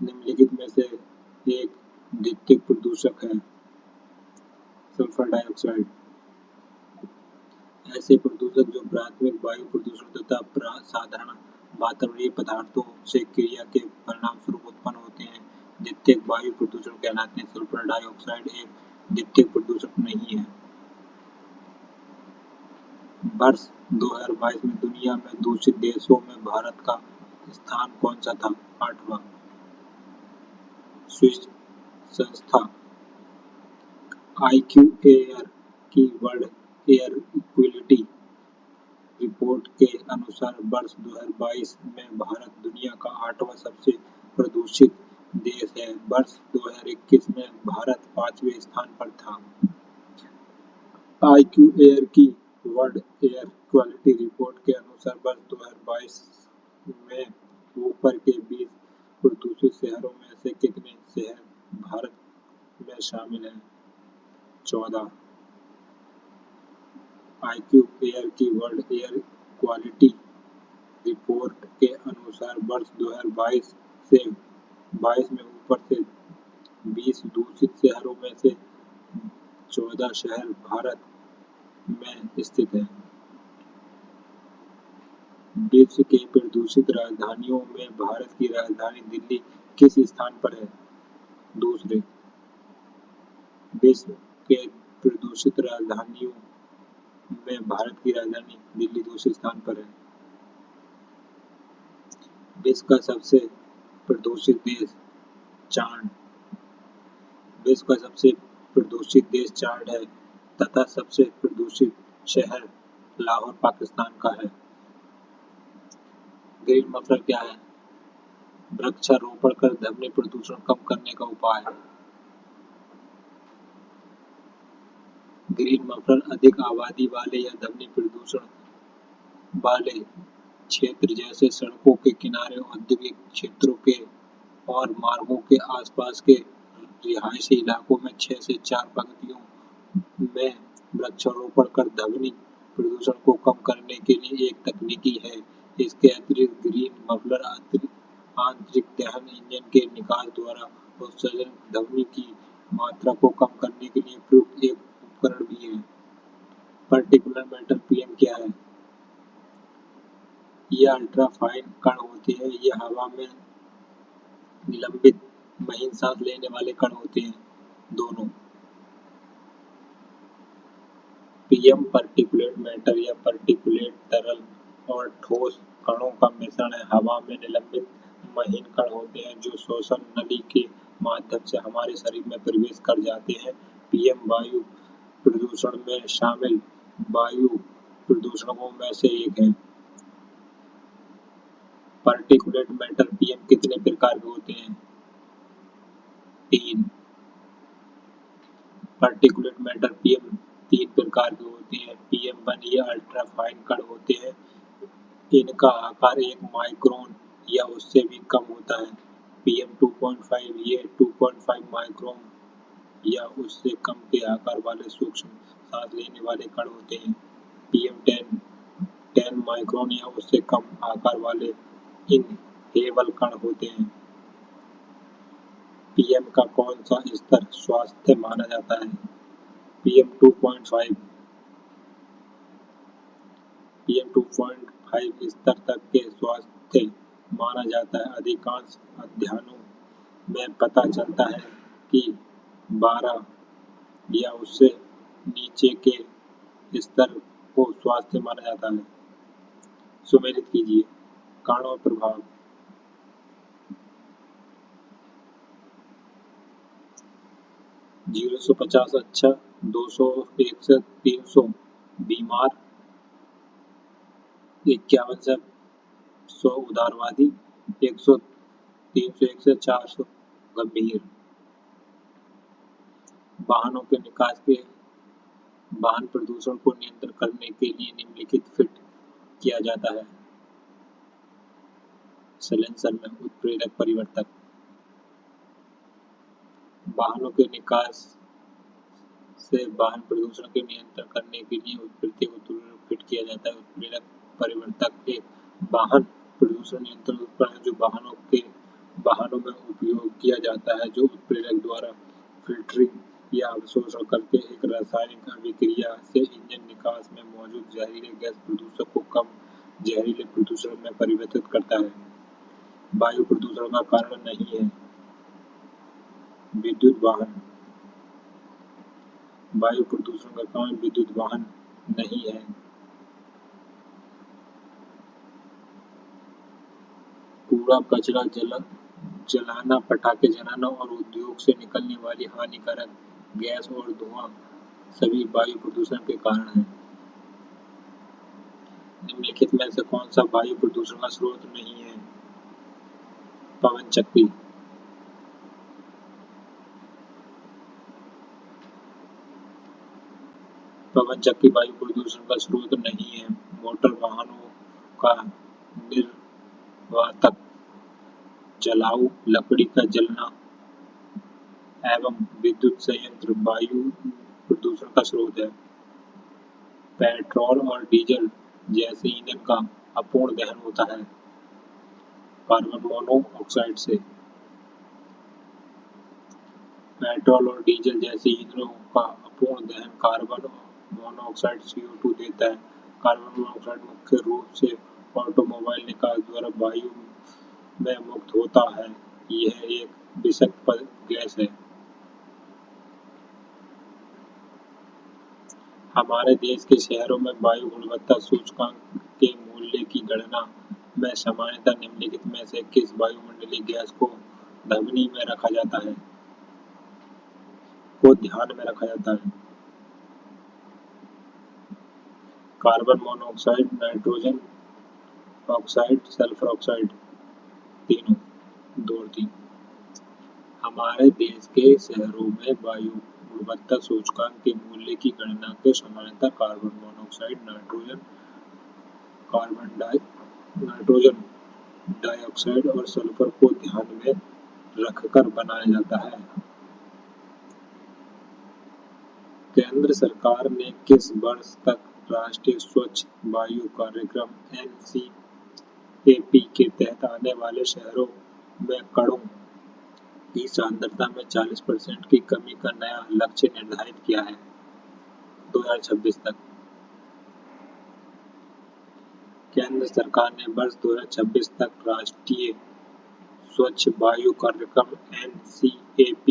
निम्नलिखित में से एक द्वितीयक प्रदूषक है सल्फर डाइऑक्साइड। ऐसे प्रदूषक जो प्राथमिक वायु प्रदूषण तथा साधारण वातावरणीय पदार्थों से क्रिया के परिणामस्वरूप उत्पन्न होते हैं, द्वितीयक वायु प्रदूषण कहलाते हैं। सल्फर डाइऑक्साइड एक द्वितीयक प्रदूषक नहीं है। वर्ष 2022 में दुनिया में दूषित देशों में भारत का स्थान कौन सा था? 8वां। स्विस संस्था IQAir की वर्ल्ड एयर क्वालिटी रिपोर्ट के अनुसार वर्ष 2022 में भारत दुनिया का 8वां सबसे प्रदूषित देश है। वर्ष 2021 में भारत 5वें स्थान पर था। IQAir की वर्ल्ड एयर क्वालिटी रिपोर्ट के अनुसार वर्ष 2022 में ऊपर के 20 प्रदूषित शहरों में से कितने शहर भारत में शामिल हैं? 14। IQAir की वर्ल्ड एयर क्वालिटी रिपोर्ट के अनुसार वर्ष 2022 से 22 में ऊपर से 20 दूषित शहरों में से 14 शहर भारत में स्थित हैं। विश्व के प्रदूषित राजधानियों में भारत की राजधानी दिल्ली किस स्थान पर है? दूसरे। विश्व के प्रदूषित राजधानियों में भारत की राजधानी दिल्ली दूसरे स्थान पर है। विश्व का सबसे प्रदूषित देश चाड। विश्व का सबसे प्रदूषित देश चाड है तथा सबसे प्रदूषित शहर लाहौर पाकिस्तान का है। ग्रीन मफलर क्या है? वृक्षारोपण कर ध्वनि प्रदूषण कम करने का उपाय। ग्रीन मफलर अधिक आबादी वाले या ध्वनि प्रदूषण वाले क्षेत्र जैसे सड़कों के किनारे, औद्योगिक क्षेत्रों के और मार्गों के आसपास के रिहायशी इलाकों में 6 से 4 पंक्तियों में वृक्षारोपण कर ध्वनि प्रदूषण को कम करने के लिए एक तकनीकी है। इसके अतिरिक्त ग्रीन मफलर आंतरिक दहन इंजन के निकास द्वारा उत्सर्जन ध्वनि की मात्रा को कम करने के लिए प्रयुक्त एक उपकरण भी है। पार्टिकुलर मैटर PM क्या है? ये अल्ट्राफाइन कण होते हैं। ये हवा में निलंबित महीन सांस लेने वाले कण होते हैं। दोनों। PM पार्टिकुलेट मैटर या पार्टिकुलेट तरल और ठोस कणों का मिश्रण है। हवा में निलंबित महीन कण होते हैं जो श्वसन नली के माध्यम से हमारे शरीर में प्रवेश कर जाते हैं। PM वायु प्रदूषण में शामिल वायु प्रदूषकों में से एक है। पार्टिकुलेट मैटर PM कितने प्रकार के होते हैं? 3। पार्टिकुलेट मैटर PM 3 प्रकार के होते हैं। PM1 ये अल्ट्राफाइन कण होते हैं। इनका आकार 1 माइक्रोन या उससे भी कम होता है। PM2.5 ये 2.5 माइक्रोन या उससे कम के आकार वाले सूक्ष्म सांस लेने वाले कण होते हैं। PM10 10 माइक्रोन या उससे कम आकार वाले इनहेबल कण होते हैं। PM का कौन सा स्तर स्वास्थ्य माना जाता है? PM2.5 PM2.5 स्तर तक के स्वास्थ्य माना जाता है। अधिकांश अध्ययनों में पता चलता है कि 12 या उससे नीचे के स्तर को स्वास्थ्य माना जाता है। सुमेलित कीजिए। कारण और प्रभाव। 0 से 50 अच्छा, 201 से 300 बीमार, 51 से 100 उदारवादी, 301 से 400 गंभीर। वाहनों के निकास के वाहन प्रदूषण को नियंत्रित करने के लिए निम्नलिखित फिट किया जाता है। साइलेंसर में उत्प्रेरक परिवर्तक। वाहनों के निकास से वाहन प्रदूषण के नियंत्रण करने के लिए उत्प्रेरक फिट किया जाता है। उत्प्रेरक परिवर्तक एक वाहन प्रदूषण नियंत्रण उपकरण है जो वाहनों में उपयोग किया जाता है, जो उत्प्रेरक द्वारा फिल्टरिंग या अवशोषण करके एक रासायनिक अभिक्रिया से इंजन निकास में मौजूद जहरीले गैस प्रदूषक को कम जहरीले प्रदूषण में परिवर्तित करता है। वायु प्रदूषण का कारण नहीं है। विद्युत वाहन। वायु प्रदूषण का कारण विद्युत वाहन नहीं है। कूड़ा कचरा जलाना, पटाखे जलाना और उद्योग से निकलने वाली हानिकारक गैस और धुआं सभी वायु प्रदूषण के कारण हैं। निम्नलिखित में से कौन सा वायु प्रदूषण का स्रोत नहीं है? पवन चक्की। पवन चक्की वायु प्रदूषण का स्रोत नहीं है। मोटर वाहनों का निर्वातक जलाऊ लकड़ी का जलना एवं विद्युत संयंत्र वायु प्रदूषण का स्रोत है। पेट्रोल और डीजल जैसे ईंधन का अपूर्ण दहन होता है कार्बन मोनोऑक्साइड से। पेट्रोल और डीजल जैसे ईंधनों का अपूर्ण दहन कार्बन मोनोऑक्साइड CO2 देता है। कार्बन मोनोऑक्साइड मुख्य रूप से ऑटोमोबाइल निकास द्वारा वायु में मुक्त होता है। यह एक विषाक्त गैस है। हमारे देश के शहरों में वायु गुणवत्ता सूचकांक के मूल्य की गणना में सामान्यतः निम्नलिखित में से किस वायुमंडलीय गैस को ध्वनि में रखा जाता है? को ध्यान में रखा जाता है। Carbon monoxide, nitrogen oxide, sulphur oxide, तीनों, 2 और 3। हमारे देश के शहरों में वायु गुणवत्ता सूचकांक के मूल्य की गणना के सामान्यतः कार्बन मोनोऑक्साइड, नाइट्रोजन डाइऑक्साइड और सल्फर को ध्यान में रखकर बनाया जाता है। केंद्र सरकार ने किस वर्ष तक राष्ट्रीय स्वच्छ वायु कार्यक्रम NCAP के तहत आने वाले शहरों में कणों की सांद्रता में 40% की कमी का नया लक्ष्य निर्धारित किया है? 2026 तक। केंद्र सरकार ने वर्ष 2026 तक राष्ट्रीय स्वच्छ वायु कार्यक्रम NCAP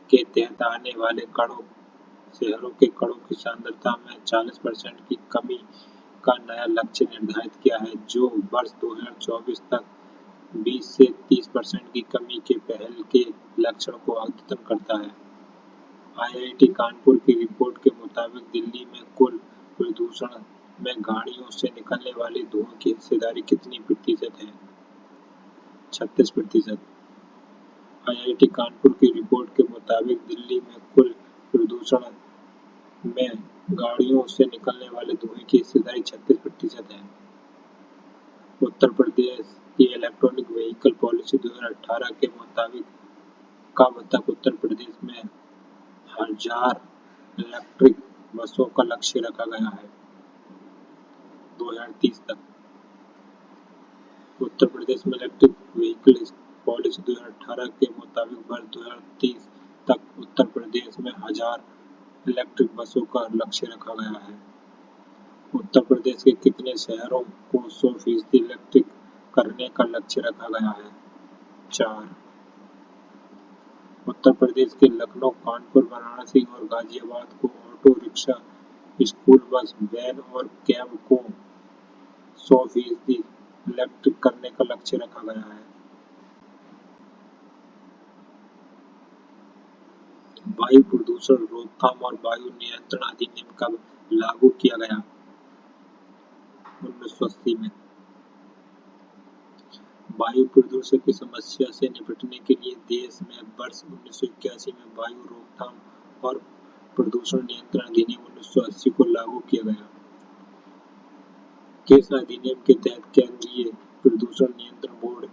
के तहत आने वाले शहरों के कणों की सांद्रता में 40% की कमी का नया लक्ष्य निर्धारित किया है, जो वर्ष 2024 तक 20 से 30% की कमी के पहल के लक्ष्य को अद्यतन करता है। IIT कानपुर की रिपोर्ट के मुताबिक दिल्ली में कुल प्रदूषण में गाड़ियों से निकलने वाले धुआं की हिस्सेदारी कितनी प्रतिशत है? 36%। IIT कानपुर की रिपोर्ट के मुताबिक दिल्ली में कुल प्रदूषण में गाड़ियों से निकलने वाले धुएं की हिस्सेदारी 36% है। उत्तर प्रदेश की इलेक्ट्रॉनिक व्हीकल पॉलिसी 2018 के मुताबिक कब तक उत्तर प्रदेश में 1000 इलेक्ट्रिक बसों का लक्ष्य रखा गया है? 2030 तक। उत्तर प्रदेश में इलेक्ट्रिक व्हीकल पॉलिसी 2018 के मुताबिक वर्ष 2030 तक उत्तर प्रदेश में 1000 इलेक्ट्रिक बसों का लक्ष्य रखा गया है। उत्तर प्रदेश के कितने शहरों को 100% इलेक्ट्रिक करने का लक्ष्य रखा गया है? 4। उत्तर प्रदेश के लखनऊ, कानपुर, वाराणसी और गाजियाबाद को auto rickshaw, school bus, van और कैब को 100% इलेक्ट्रिक करने का लक्ष्य रखा गया है। वायु प्रदूषण रोकथाम और वायु नियंत्रण अधिनियम कब लागू किया गया? 1980 में। वायु प्रदूषण की समस्या से निपटने के लिए देश में वर्ष 1981 में वायु रोकथाम और प्रदूषण नियंत्रण अधिनियम 1980 को लागू किया गया। किस अधिनियम के तहत केंद्रीय प्रदूषण नियंत्रण बोर्ड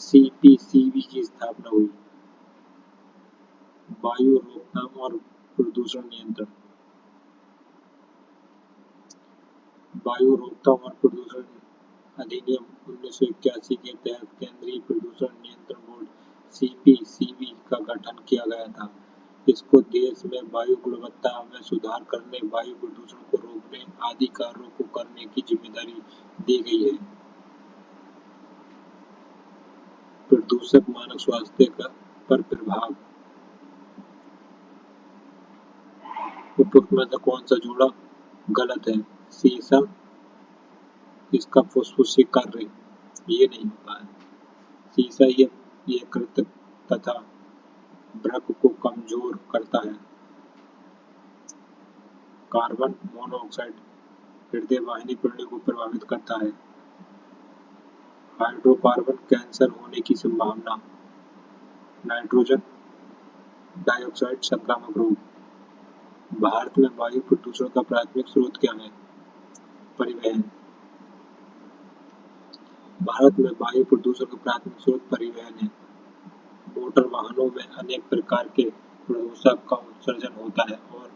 (सीपीसीबी) की स्थापना हुई? वायु रोकथाम और प्रदूषण नियंत्रण। वायु रोकथाम और प्रदूषण अधिनियम 1981 के तहत केंद्रीय प्रदूषण नियंत्रण बोर्ड (सीपीसीबी) का गठन किया गया था। इसको देश में वायु गुणवत्ता में सुधार करने, वायु प्रदूषण को रोकने आदि कार्यों को करने की जिम्मेदारी दी गई है। प्रदूषक मानव स्वास्थ्य पर प्रभाव। उपरोक्त में से कौन सा जोड़ा गलत है? शीशा, इसका फुसफुसी कार्य ये नहीं होता है। शीशा ये यकृत तथा वृक्क को कमजोर करता है। कार्बन मोनोऑक्साइड हृदय वाहिनी प्रणाली को प्रभावित करता है। हाइड्रोकार्बन कैंसर होने की संभावना। नाइट्रोजन डाइऑक्साइड संक्रामक रोग। भारत में वायु प्रदूषण का प्राथमिक स्रोत क्या है? परिवहन। भारत में वायु प्रदूषण का प्राथमिक स्रोत परिवहन है। मोटर वाहनों में अनेक प्रकार के प्रदूषक का उत्सर्जन होता है और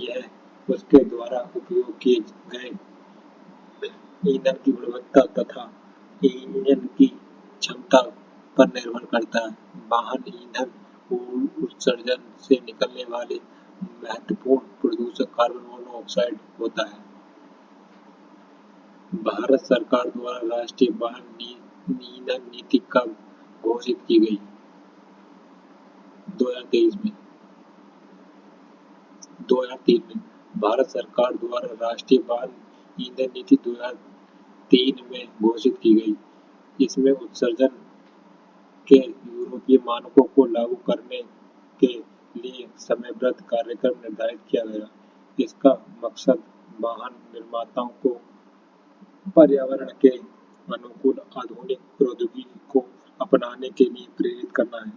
यह उसके द्वारा उपयोग किए गए ईंधन की गुणवत्ता तथा इंजन की क्षमता पर निर्भर करता है। वाहन ईंधन उत्सर्जन से निकलने वाले महत्वपूर्ण प्रदूषक कार्बन मोनोऑक्साइड होता है। भारत सरकार द्वारा राष्ट्रीय वाहन ईंधन नीति कब घोषित की गई? 2023 में। 2003 में भारत सरकार द्वारा राष्ट्रीय वाहन ईंधन नीति 2003 में घोषित की गई। इसमें उत्सर्जन के यूरोपीय मानकों को लागू करने के लिए समयबद्ध कार्यक्रम निर्धारित किया गया। इसका मकसद वाहन निर्माताओं को पर्यावरण के अनुकूल आधुनिक प्रौद्योगिकी को अपनाने के लिए प्रेरित करना है।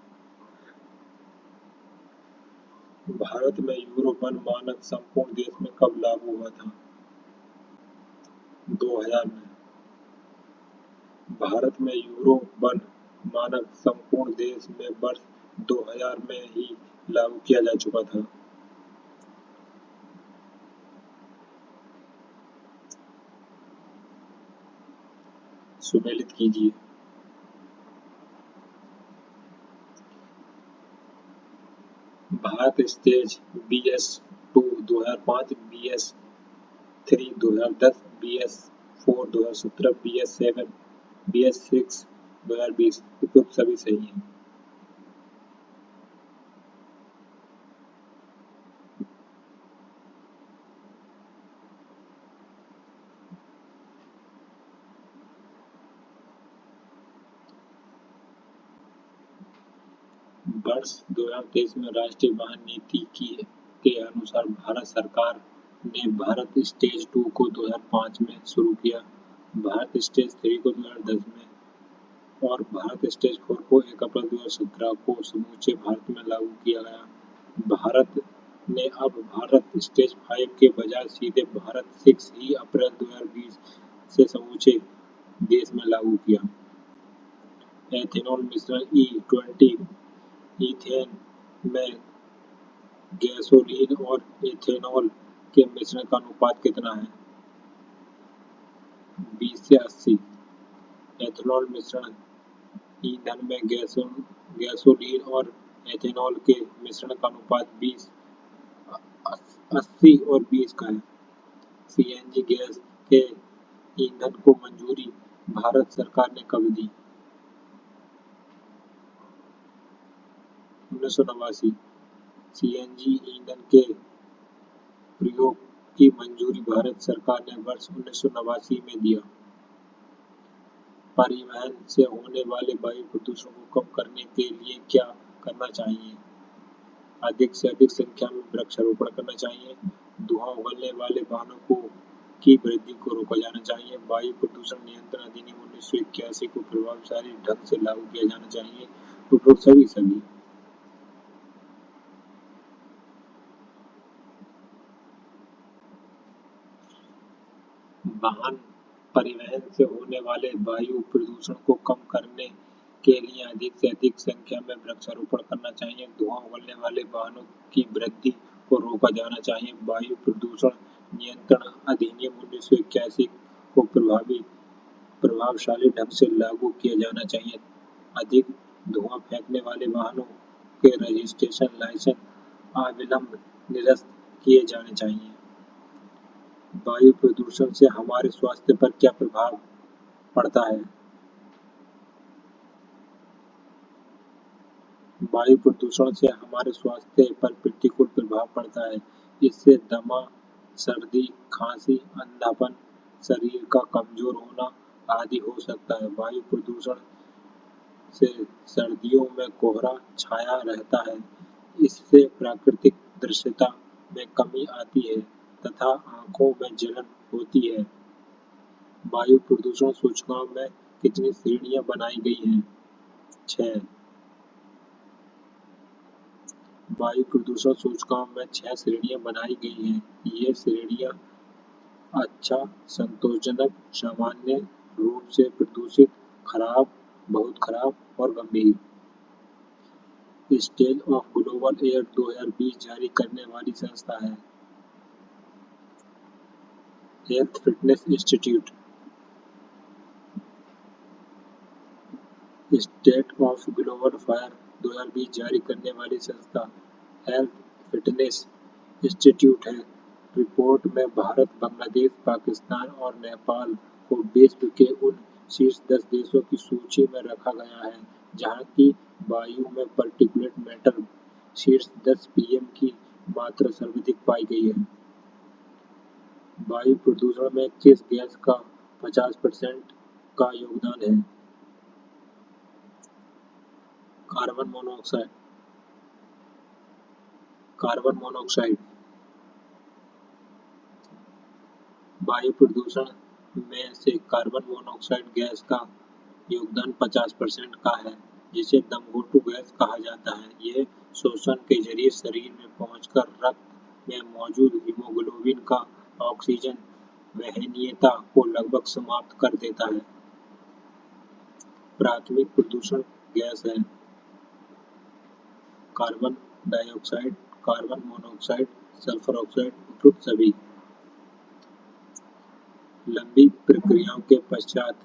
भारत में यूरो 1 मानक संपूर्ण देश में कब लागू हुआ था? 2000 में। भारत में यूरो 1 मानक संपूर्ण देश में वर्ष 2000 में ही लागू किया जा चुका था। सुमेलित कीजिए। Bharat stage BS2 2005, BS3 2010, BS4 2017, BS7, BS6 2020 उपयुक्त सभी सही हैं। वर्ष 2023 में राष्ट्रीय वाहन नीति के अनुसार भारत सरकार ने भारत स्टेज 2 को 2005 में शुरू किया, भारत स्टेज 3 को 2010 में और भारत स्टेज 4 को 1 अप्रैल 2017 को समूचे भारत में लागू किया गया। भारत ने अब भारत स्टेज 5 के बजाय सीधे भारत 6 ही अप्रैल 2020 से समूचे देश में लागू किया। एथेनॉल मिश्रण E20 ईथेन में गैसोलीन और एथेनॉल के मिश्रण का अनुपात कितना है? 20 से 80। एथेनॉल मिश्रण ईंधन में गैसोलीन और एथेनॉल के मिश्रण का अनुपात 80 और 20 का है। CNG गैस के ईंधन को मंजूरी भारत सरकार ने कब दी? 1989। CNG ईंधन के प्रयोग की मंजूरी भारत सरकार ने वर्ष 1989 में दिया। परिवहन से होने वाले वायु प्रदूषण को कम करने के लिए क्या करना चाहिए? अधिक से अधिक संख्या में वृक्षारोपण करना चाहिए, धुआं उगलने वाले वाहनों की वृद्धि को रोका जाना चाहिए, वायु प्रदूषण नियंत्रण अधिनियम 1981 को प्रभावशाली ढंग से लागू किया जाना चाहिए। उपरोक्त सभी वाहन परिवहन से होने वाले वायु प्रदूषण को कम करने के लिए अधिक से अधिक संख्या में वृक्षारोपण करना चाहिए, धुआं उगलने वाले वाहनों की वृद्धि को रोका जाना चाहिए, वायु प्रदूषण नियंत्रण अधिनियम 1981 को प्रभावशाली ढंग से लागू किया जाना चाहिए, अधिक धुआं फेंकने वाले वाहनों के रजिस्ट्रेशन लाइसेंस अविलंब निरस्त किए जाने चाहिए। वायु प्रदूषण से हमारे स्वास्थ्य पर क्या प्रभाव पड़ता है? वायु प्रदूषण से हमारे स्वास्थ्य पर प्रतिकूल प्रभाव पड़ता है। इससे दमा, सर्दी, खांसी, अंधापन, शरीर का कमजोर होना आदि हो सकता है। वायु प्रदूषण से सर्दियों में कोहरा छाया रहता है। इससे प्राकृतिक दृश्यता में कमी आती है तथा आंखों में जलन होती है। वायु प्रदूषण सूचकांक में कितनी श्रेणियां बनाई गई हैं? 6। वायु प्रदूषण सूचकांक में 6 श्रेणियां बनाई गई हैं। ये श्रेणियां अच्छा, संतोषजनक, सामान्य रूप से प्रदूषित, खराब, बहुत खराब और गंभीर। स्टेज ऑफ ग्लोबल एयर 2020 जारी करने वाली संस्था है health fitness institute. State of global fire 2020 जारी करने वाली संस्था हेल्थ फिटनेस इंस्टीट्यूट है। रिपोर्ट में भारत, बांग्लादेश, पाकिस्तान और नेपाल को विश्व के उन शीर्ष 10 देशों की सूची में रखा गया है जहां की वायु में पार्टिकुलेट मैटर शीर्ष 10 पीएम की मात्रा सर्वाधिक पाई गई है। वायु प्रदूषण में किस गैस का 50% का योगदान है? Carbon monoxide. Carbon monoxide. वायु प्रदूषण में से कार्बन मोनोऑक्साइड गैस का योगदान 50% का है, जिसे दमघोंटू गैस कहा जाता है। यह श्वसन के जरिए शरीर में पहुंचकर रक्त में मौजूद हीमोग्लोबिन का ऑक्सीजन वहनीयता को लगभग समाप्त कर देता है। प्राथमिक प्रदूषण गैस है carbon dioxide, carbon monoxide, sulphur oxide, उपरोक्त सभी। लंबी प्रक्रियाओं के पश्चात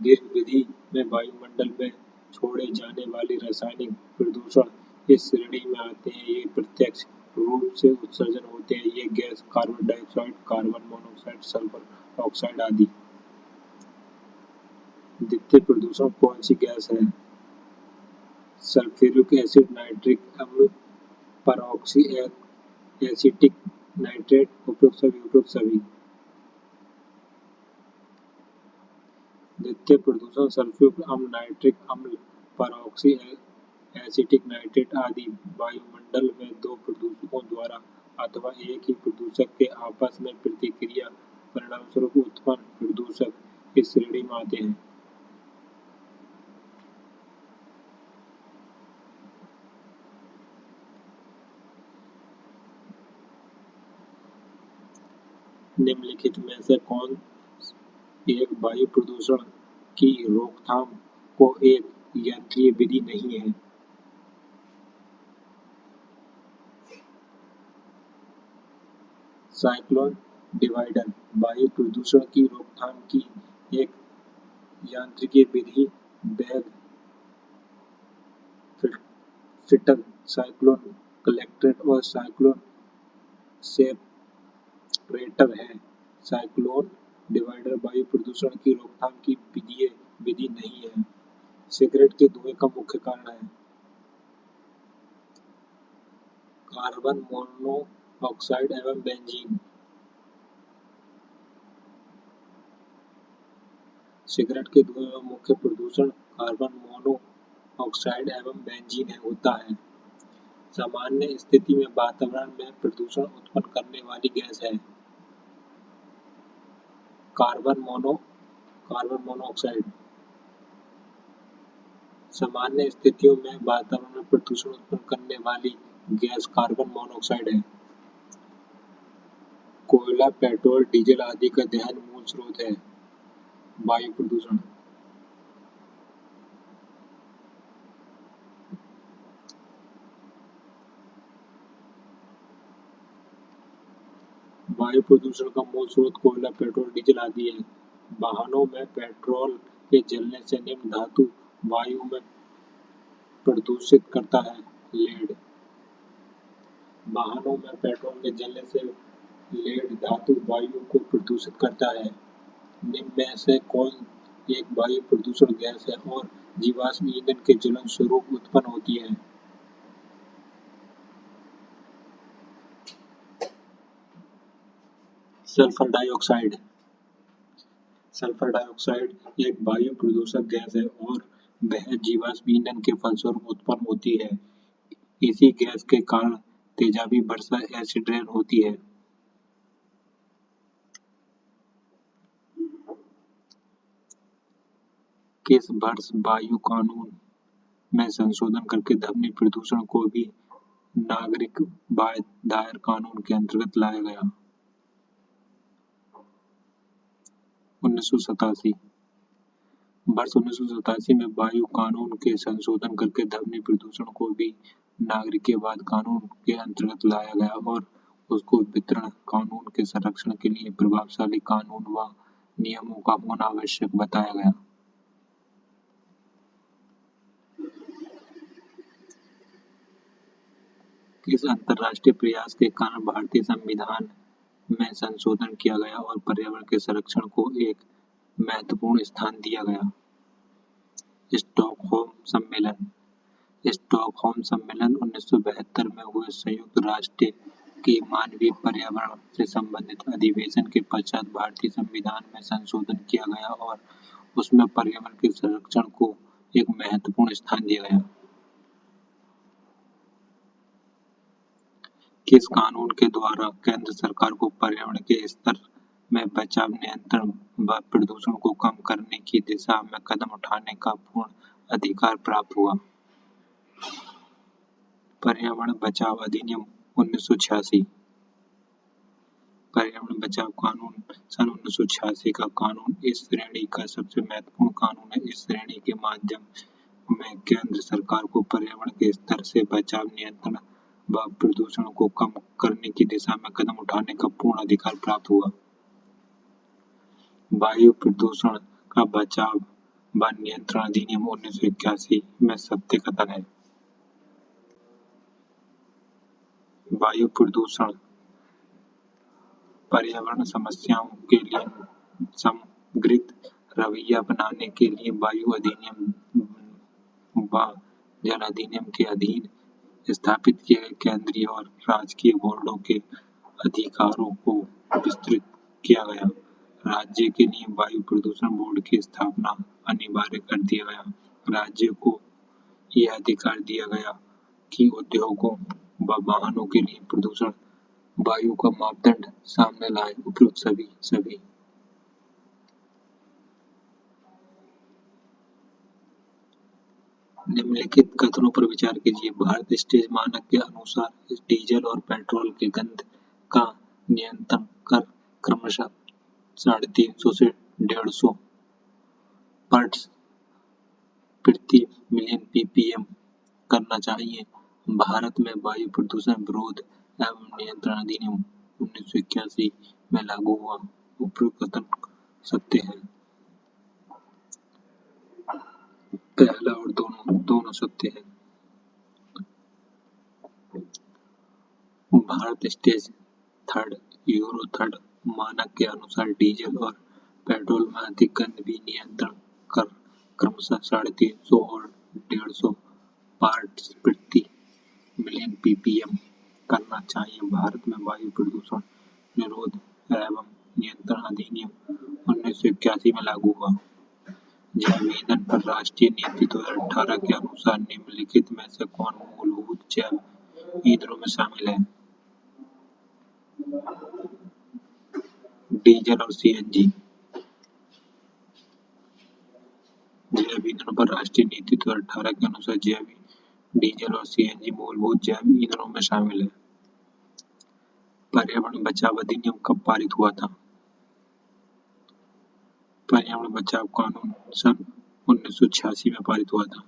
दीर्घावधि में वायुमंडल में छोड़े जाने वाले रासायनिक प्रदूषण इस श्रेणी में आते हैं। ये प्रत्यक्ष रूप से उत्सर्जन होते हैं। ये gas carbon dioxide, carbon monoxide, sulphur oxide आदि। द्वितीय प्रदूषण कौन सी गैस है? सल्फ्यूरिक एसिड, नाइट्रिक अम्ल, परऑक्सी एसिटिक नाइट्रेट, उपरोक्त सभी। द्वितीय प्रदूषण सल्फ्यूरिक अम्ल, नाइट्रिक अम्ल, परऑक्सी एसिटिक नाइट्रेट आदि वायुमंडल में दो प्रदूषकों द्वारा अथवा एक ही प्रदूषक के आपस में प्रतिक्रिया परिणामस्वरूप उत्पन्न प्रदूषक इस श्रेणी में आते हैं। निम्नलिखित में से कौन एक वायु प्रदूषण की रोकथाम को एक यंत्रीय विधि नहीं है? साइक्लोन डिवाइडर वायु प्रदूषण की रोकथाम की एक यांत्रिकी विधि बैग फिल्टर, साइक्लोन कलेक्टर और साइक्लोन सेपरेटर है। साइक्लोन डिवाइडर वायु प्रदूषण की रोकथाम की विधि नहीं है। सिगरेट के धुएं का मुख्य कारण है कार्बन मोनोऑक्साइड एवं बेंजीन। सिगरेट के धुएं में मुख्य प्रदूषण कार्बन मोनोऑक्साइड एवं बेंजीन होता है। सामान्य स्थिति में वातावरण में प्रदूषण उत्पन्न करने वाली गैस है कार्बन मोनोऑक्साइड। सामान्य स्थितियों में वातावरण में प्रदूषण उत्पन्न करने वाली गैस कार्बन मोनोऑक्साइड है। कोयला, पेट्रोल, डीजल आदि का दहन मूल स्रोत है वायु प्रदूषण। वायु प्रदूषण का मूल स्रोत कोयला, पेट्रोल, डीजल आदि है। वाहनों में पेट्रोल के जलने से निम्न धातु वायु में प्रदूषित करता है लेड। वाहनों में पेट्रोल के जलने से लेड धातु वायु को प्रदूषित करता है। निम्न में से कौन एक वायु प्रदूषण गैस है और जीवाश्म ईंधन के जलन स्वरूप उत्पन्न होती है? Sulphur dioxide. सल्फर डाइऑक्साइड एक वायु प्रदूषक गैस है और वह जीवाश्म ईंधन के फलस्वरूप उत्पन्न होती है। इसी गैस के कारण तेजाबी वर्षा एसिड रेन होती है। किस वर्ष वायु कानून में संशोधन करके ध्वनि प्रदूषण को भी नागरिक दायर कानून के अंतर्गत लाया गया? 1987। वर्ष 1987 में वायु कानून के संशोधन करके ध्वनि प्रदूषण को भी नागरिकवाद कानून के अंतर्गत लाया गया और उसको वितरण कानून के संरक्षण के लिए प्रभावशाली कानून व नियमों का होना आवश्यक बताया गया। किस अंतर्राष्ट्रीय प्रयास के कारण भारतीय संविधान में संशोधन किया गया और पर्यावरण के संरक्षण को एक महत्वपूर्ण स्थान दिया गया? स्टॉकहोम सम्मेलन। स्टॉकहोम सम्मेलन 1972 में हुए संयुक्त राष्ट्र के मानवीय पर्यावरण से संबंधित अधिवेशन के पश्चात भारतीय संविधान में संशोधन किया गया और उसमें पर्यावरण के संरक्षण को एक महत्वपूर्ण स्थान दिया गया। किस कानून के द्वारा केंद्र सरकार को पर्यावरण के स्तर में बचाव, नियंत्रण व प्रदूषण को कम करने की दिशा में कदम उठाने का पूर्ण अधिकार प्राप्त हुआ? पर्यावरण बचाव अधिनियम 1986। पर्यावरण बचाव कानून सन 1986 का कानून इस श्रेणी का सबसे महत्वपूर्ण कानून है। इस श्रेणी के माध्यम में केंद्र सरकार को पर्यावरण के स्तर से बचाव, नियंत्रण व प्रदूषण को कम करने की दिशा में कदम उठाने का पूर्ण अधिकार प्राप्त हुआ। वायु प्रदूषण का बचाव व नियंत्रण अधिनियम 1981 में सत्य कथन है। वायु प्रदूषण पर्यावरण समस्याओं के लिए समग्रित रवैया बनाने के लिए वायु अधिनियम व जल अधिनियम के अधीन स्थापित किए गए केंद्रीय और राजकीय बोर्डों के अधिकारों को विस्तृत किया गया। राज्य के लिए वायु प्रदूषण बोर्ड की स्थापना अनिवार्य कर दिया गया। राज्य को यह अधिकार दिया गया कि उद्योगों व वाहनों के लिए प्रदूषण वायु का मापदंड सामने लाए। उपयुक्त सभी निम्नलिखित कथनों पर विचार कीजिए। भारत स्टेज मानक के अनुसार डीजल और पेट्रोल के गंध का नियंत्रण कर क्रमशः 350 से 150 पार्ट्स प्रति मिलियन ppm करना चाहिए। भारत में वायु प्रदूषण विरोध एवं नियंत्रण अधिनियम 1981 में लागू हुआ। उपयुक्त कथन सत्य है। पहला और दोनों सत्य है। Bharat stage third euro third मानक के अनुसार डीजल और पेट्रोल में अधिक गंध भी नियंत्रण कर क्रमशः 350 और 150 पार्ट्स प्रति मिलियन ppm करना चाहिए। भारत में वायु प्रदूषण निरोध एवं नियंत्रण अधिनियम 1981 में लागू हुआ। जैव ईंधन पर राष्ट्रीय नीति 2018 के अनुसार निम्नलिखित में से कौन मूलभूत जैव ईंधनों में शामिल है? डीजल और सीएनजी। जैव ईंधनों पर राष्ट्रीय नीति 2018 के अनुसार जैव डीजल और सीएनजी मूलभूत जैव ईंधनों में शामिल है। पर्यावरण बचाव अधिनियम कब पारित हुआ था? पर्यावरण बचाव कानून सन 1986 में पारित हुआ था।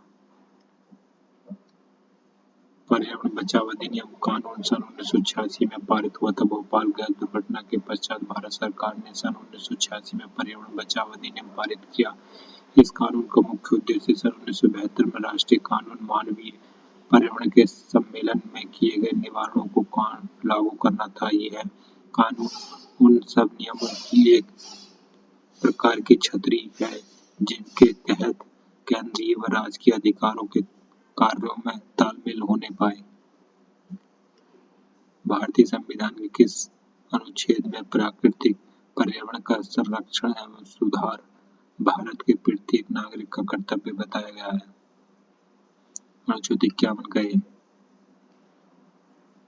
पर्यावरण बचाव अधिनियम कानून सन 1986 में पारित हुआ था। भोपाल गैस दुर्घटना के पश्चात भारत सरकार ने सन 1986 में पर्यावरण बचाव अधिनियम पारित किया। इस कानून का मुख्य उद्देश्य सन 1972 में राष्ट्रीय कानून मानवीय पर्यावरण के सम्मेलन में किए गए निवारणों को लागू करना था। यह कानून उन सब नियमों की एक प्रकार की छतरी है जिनके तहत केंद्रीय व राज्य के अधिकारों के कार्यों में तालमेल होने पाए। भारतीय संविधान के किस अनुच्छेद में प्राकृतिक पर्यावरण का संरक्षण एवं सुधार भारत के प्रत्येक नागरिक का कर्तव्य बताया गया है? अनुच्छेद 51 का ए।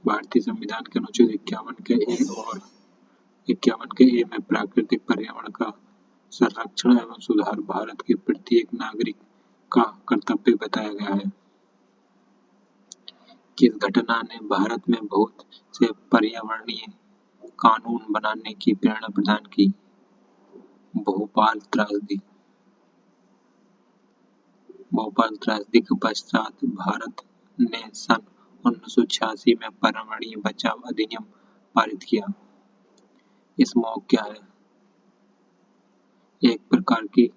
भारतीय संविधान के अनुच्छेद 51 के ए और 51 के ए में प्राकृतिक पर्यावरण का संरक्षण एवं सुधार भारत के प्रत्येक नागरिक का कर्तव्य बताया गया है। किस घटना ने भारत में बहुत से पर्यावरणीय कानून बनाने की प्रेरणा प्रदान की? भोपाल त्रासदी। भोपाल त्रासदी के पश्चात भारत ने सन 1986 में पर्यावरणीय बचाव अधिनियम पारित किया। स्मॉग क्या है? एक प्रकार की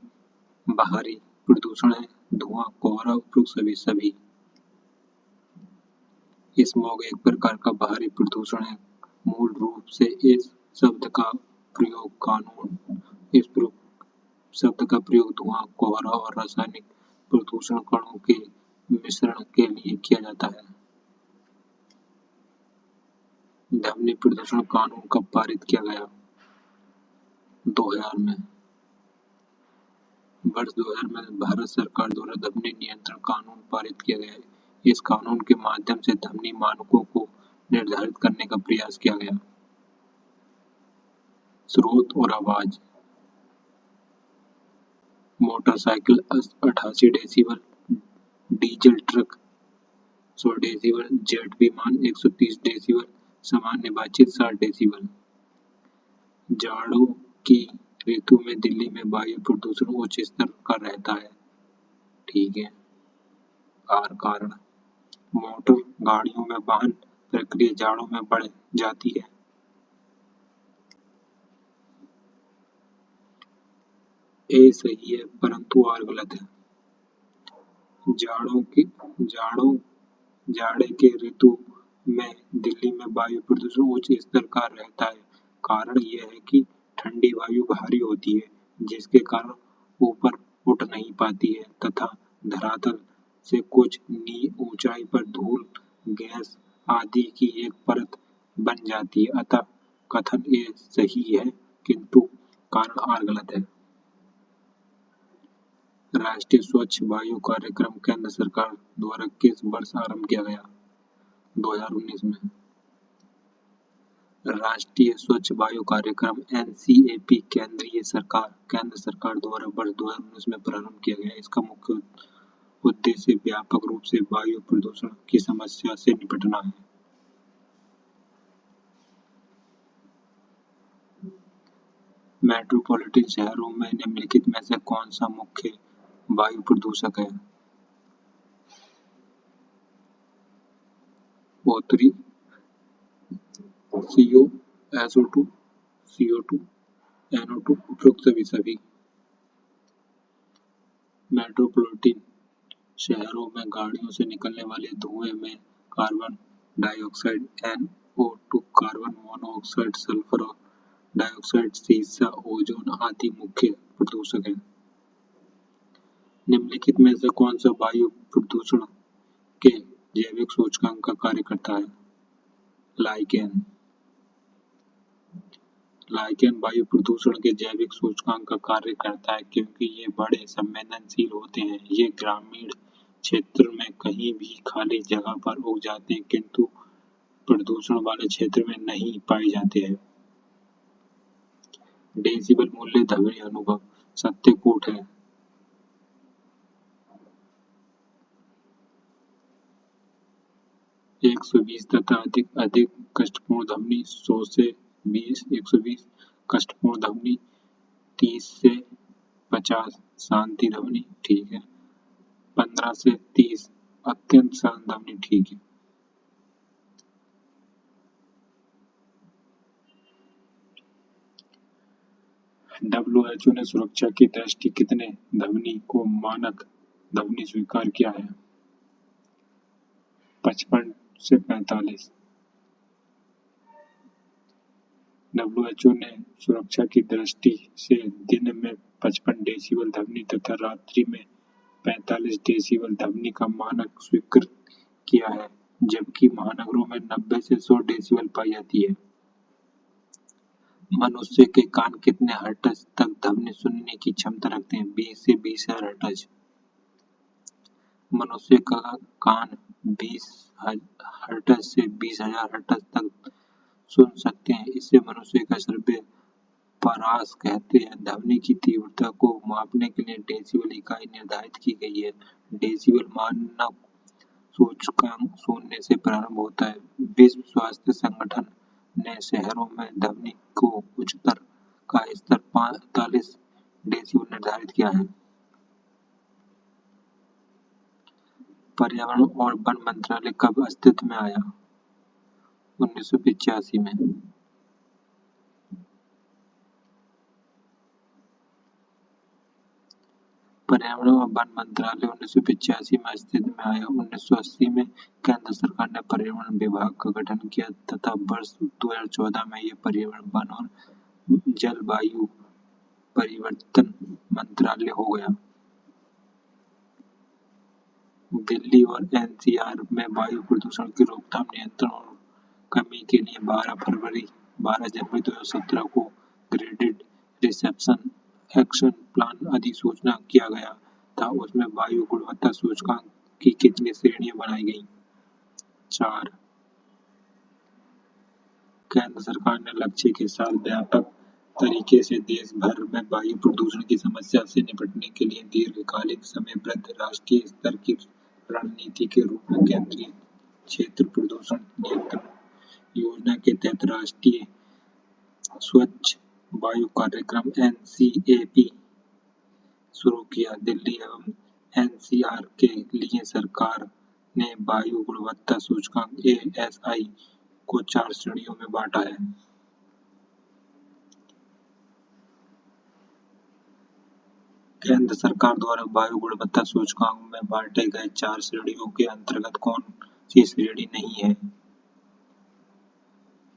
बाहरी प्रदूषण है। धुआं, कोहरा, उपरोक्त सभी। स्मॉग एक प्रकार का बाहरी प्रदूषण है। मूल रूप से इस शब्द का प्रयोग धुआं, कोहरा और रासायनिक प्रदूषण कणों के मिश्रण के लिए किया जाता है। ध्वनि प्रदूषण कानून कब पारित किया गया? 2000 में। वर्ष 2000 में भारत सरकार द्वारा ध्वनि नियंत्रण कानून पारित किया गया। इस कानून के माध्यम से ध्वनि मानकों को निर्धारित करने का प्रयास किया गया। स्रोत और आवाज। Motorcycle 88 decibel, diesel truck 100 decibel, jet विमान 130 डेसिबल, सामान्य बातचीत 60 डेसिबल। जाड़ों की ऋतु में दिल्ली में वायु प्रदूषण उच्च स्तर का रहता है। ठीक है। कारण मोटर गाड़ियों में वाहन प्रक्रिया जाड़ों में बढ़ जाती है। ए सही है परंतु आर गलत है। जाड़े के ऋतु में दिल्ली में वायु प्रदूषण उच्च स्तर का रहता है। कारण यह है कि ठंडी वायु भारी होती है जिसके कारण ऊपर उठ नहीं पाती है तथा धरातल से कुछ ऊंचाई पर धूल, गैस आदि की एक परत बन जाती है। अतः कथन ए सही है किंतु कारण आर गलत है। राष्ट्रीय स्वच्छ वायु कार्यक्रम केंद्र सरकार द्वारा किस वर्ष आरंभ किया गया? 2019 में। राष्ट्रीय स्वच्छ वायु कार्यक्रम एनसीएपी केंद्र सरकार द्वारा वर्ष 2019 में प्रारंभ किया गया। इसका मुख्य उद्देश्य व्यापक रूप से वायु प्रदूषण की समस्या से निपटना है। मेट्रोपॉलिटन शहरों में निम्नलिखित में से कौन सा मुख्य वायु प्रदूषक है? O3, CO, SO2, CO2, NO2 उपरोक्त सभी। मेट्रोपॉलिटन शहरों में गाड़ियों से निकलने वाले धुएं में carbon dioxide, NO2, carbon monoxide, sulphur dioxide, सीसा, ओजोन आदि मुख्य प्रदूषक हैं। निम्नलिखित में से कौन सा वायु प्रदूषण के जैविक सूचकांक का कार्य करता है? लाइकेन लाइकेन वायु प्रदूषण के जैविक सूचकांक का कार्य करता है क्योंकि ये बड़े संवेदनशील होते हैं। ये ग्रामीण क्षेत्र में कहीं भी खाली जगह पर उग जाते हैं किंतु प्रदूषण वाले क्षेत्र में नहीं पाए जाते हैं। डेसिबल मूल्य ध्वनि अनुभव सत्य-कूट है। 120 तथा अधिक कष्टपूर्ण ध्वनि 100 से 120 कष्टपूर्ण ध्वनि 30 से 50 शांति ध्वनि ठीक है। 15 से 30 अत्यंत शांत ध्वनि ठीक है। WHO ने सुरक्षा की दृष्टि कितने ध्वनि को मानक ध्वनि स्वीकार किया है? 55 से 45। WHO ने सुरक्षा की दृष्टि से दिन में 55 डेसिबल ध्वनि तथा रात्रि में 45 डेसिबल ध्वनि का मानक स्वीकृत किया है, जबकि महानगरों में 90 से 100 डेसिबल पाई जाती है। मनुष्य के कान कितने हर्ट्ज तक ध्वनि सुनने की क्षमता रखते हैं? 20 से 20,000 हर्ट्ज। मनुष्य का कान 20 हर्ट्ज से 20,000 हर्ट्ज तक सुन सकते हैं। इसे मनुष्य का श्रव्य परास कहते हैं। ध्वनि की तीव्रता को मापने के लिए डेसिबल इकाई निर्धारित की गई है। डेसिबल मानक सूचकांक शून्य से प्रारंभ होता है। विश्व स्वास्थ्य संगठन ने शहरों में ध्वनि को उच्चतर का स्तर 45 डेसिबल निर्धारित किया है। पर्यावरण और वन मंत्रालय कब अस्तित्व में आया? 1985 में। पर्यावरण और वन मंत्रालय 1985 में अस्तित्व में आया। 1980 में केंद्र सरकार ने पर्यावरण विभाग का गठन किया तथा वर्ष 2014 में यह पर्यावरण, वन और जलवायु परिवर्तन मंत्रालय हो गया। दिल्ली और एनसीआर में वायु प्रदूषण की रोकथाम, नियंत्रण और कमी के लिए 12 जनवरी 2017 को ग्रेडेड रिसेप्शन एक्शन प्लान अधिसूचना किया गया था। उसमें वायु गुणवत्ता सूचकांक की कितनी श्रेणियां बनाई गई? 4। केंद्र सरकार ने लक्ष्य के साथ व्यापक तरीके से देश भर में वायु प्रदूषण की समस्या से निपटने के लिए दीर्घकालिक समयबद्ध राष्ट्रीय स्तर की रणनीति के रूप में केंद्रीय क्षेत्र प्रदूषण नियंत्रण योजना के तहत राष्ट्रीय स्वच्छ वायु कार्यक्रम NCAP शुरू किया। दिल्ली एवं एनसीआर के लिए सरकार ने वायु गुणवत्ता सूचकांक ASI को 4 श्रेणियों में बांटा है। केंद्र सरकार द्वारा वायु गुणवत्ता सूचकांक में बांटे गए 4 श्रेणियों के अंतर्गत कौन सी श्रेणी नहीं है?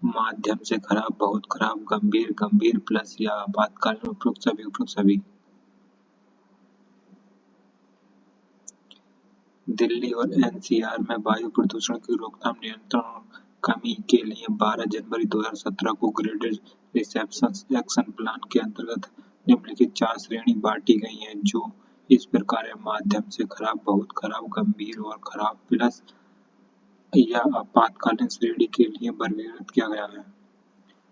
माध्यम से खराब, बहुत खराब, गंभीर, गंभीर प्लस या आपातकालीन, उपरोक्त सभी, उपरोक्त सभी। दिल्ली और एनसीआर में वायु प्रदूषण की रोकथाम, नियंत्रण और कमी के लिए 12 जनवरी 2017 को ग्रेडेड रिसेप्शन एक्शन प्लान के अंतर्गत निम्नलिखित 4 श्रेणी बांटी गई हैं, जो इस प्रकार है: माध्यम से खराब, बहुत खराब, गंभीर और खराब प्लस या आपातकालीन श्रेणी के लिए वर्गीकृत किया गया है।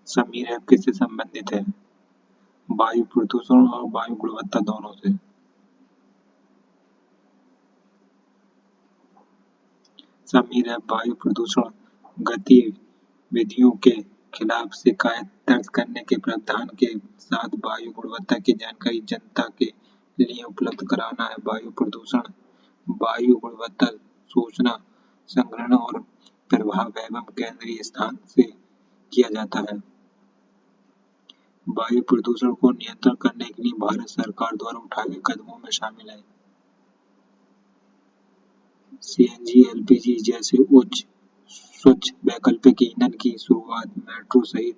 समीर ऐप किससे संबंधित है? वायु प्रदूषण और वायु गुणवत्ता दोनों से। समीर ऐप वायु प्रदूषण गतिविधियों के खिलाफ शिकायत दर्ज करने के प्रावधान के साथ वायु गुणवत्ता की जानकारी जनता के लिए उपलब्ध कराना है। वायु प्रदूषण वायु गुणवत्ता सूचना संग्रहण और प्रभाव एवं केंद्रीय स्थान से किया जाता है। वायु प्रदूषण को नियंत्रण करने के लिए भारत सरकार द्वारा उठाए गए कदमों में शामिल है CNG, LPG जैसे उच्च स्वच्छ वैकल्पिक ईंधन की शुरुआत, मेट्रो सहित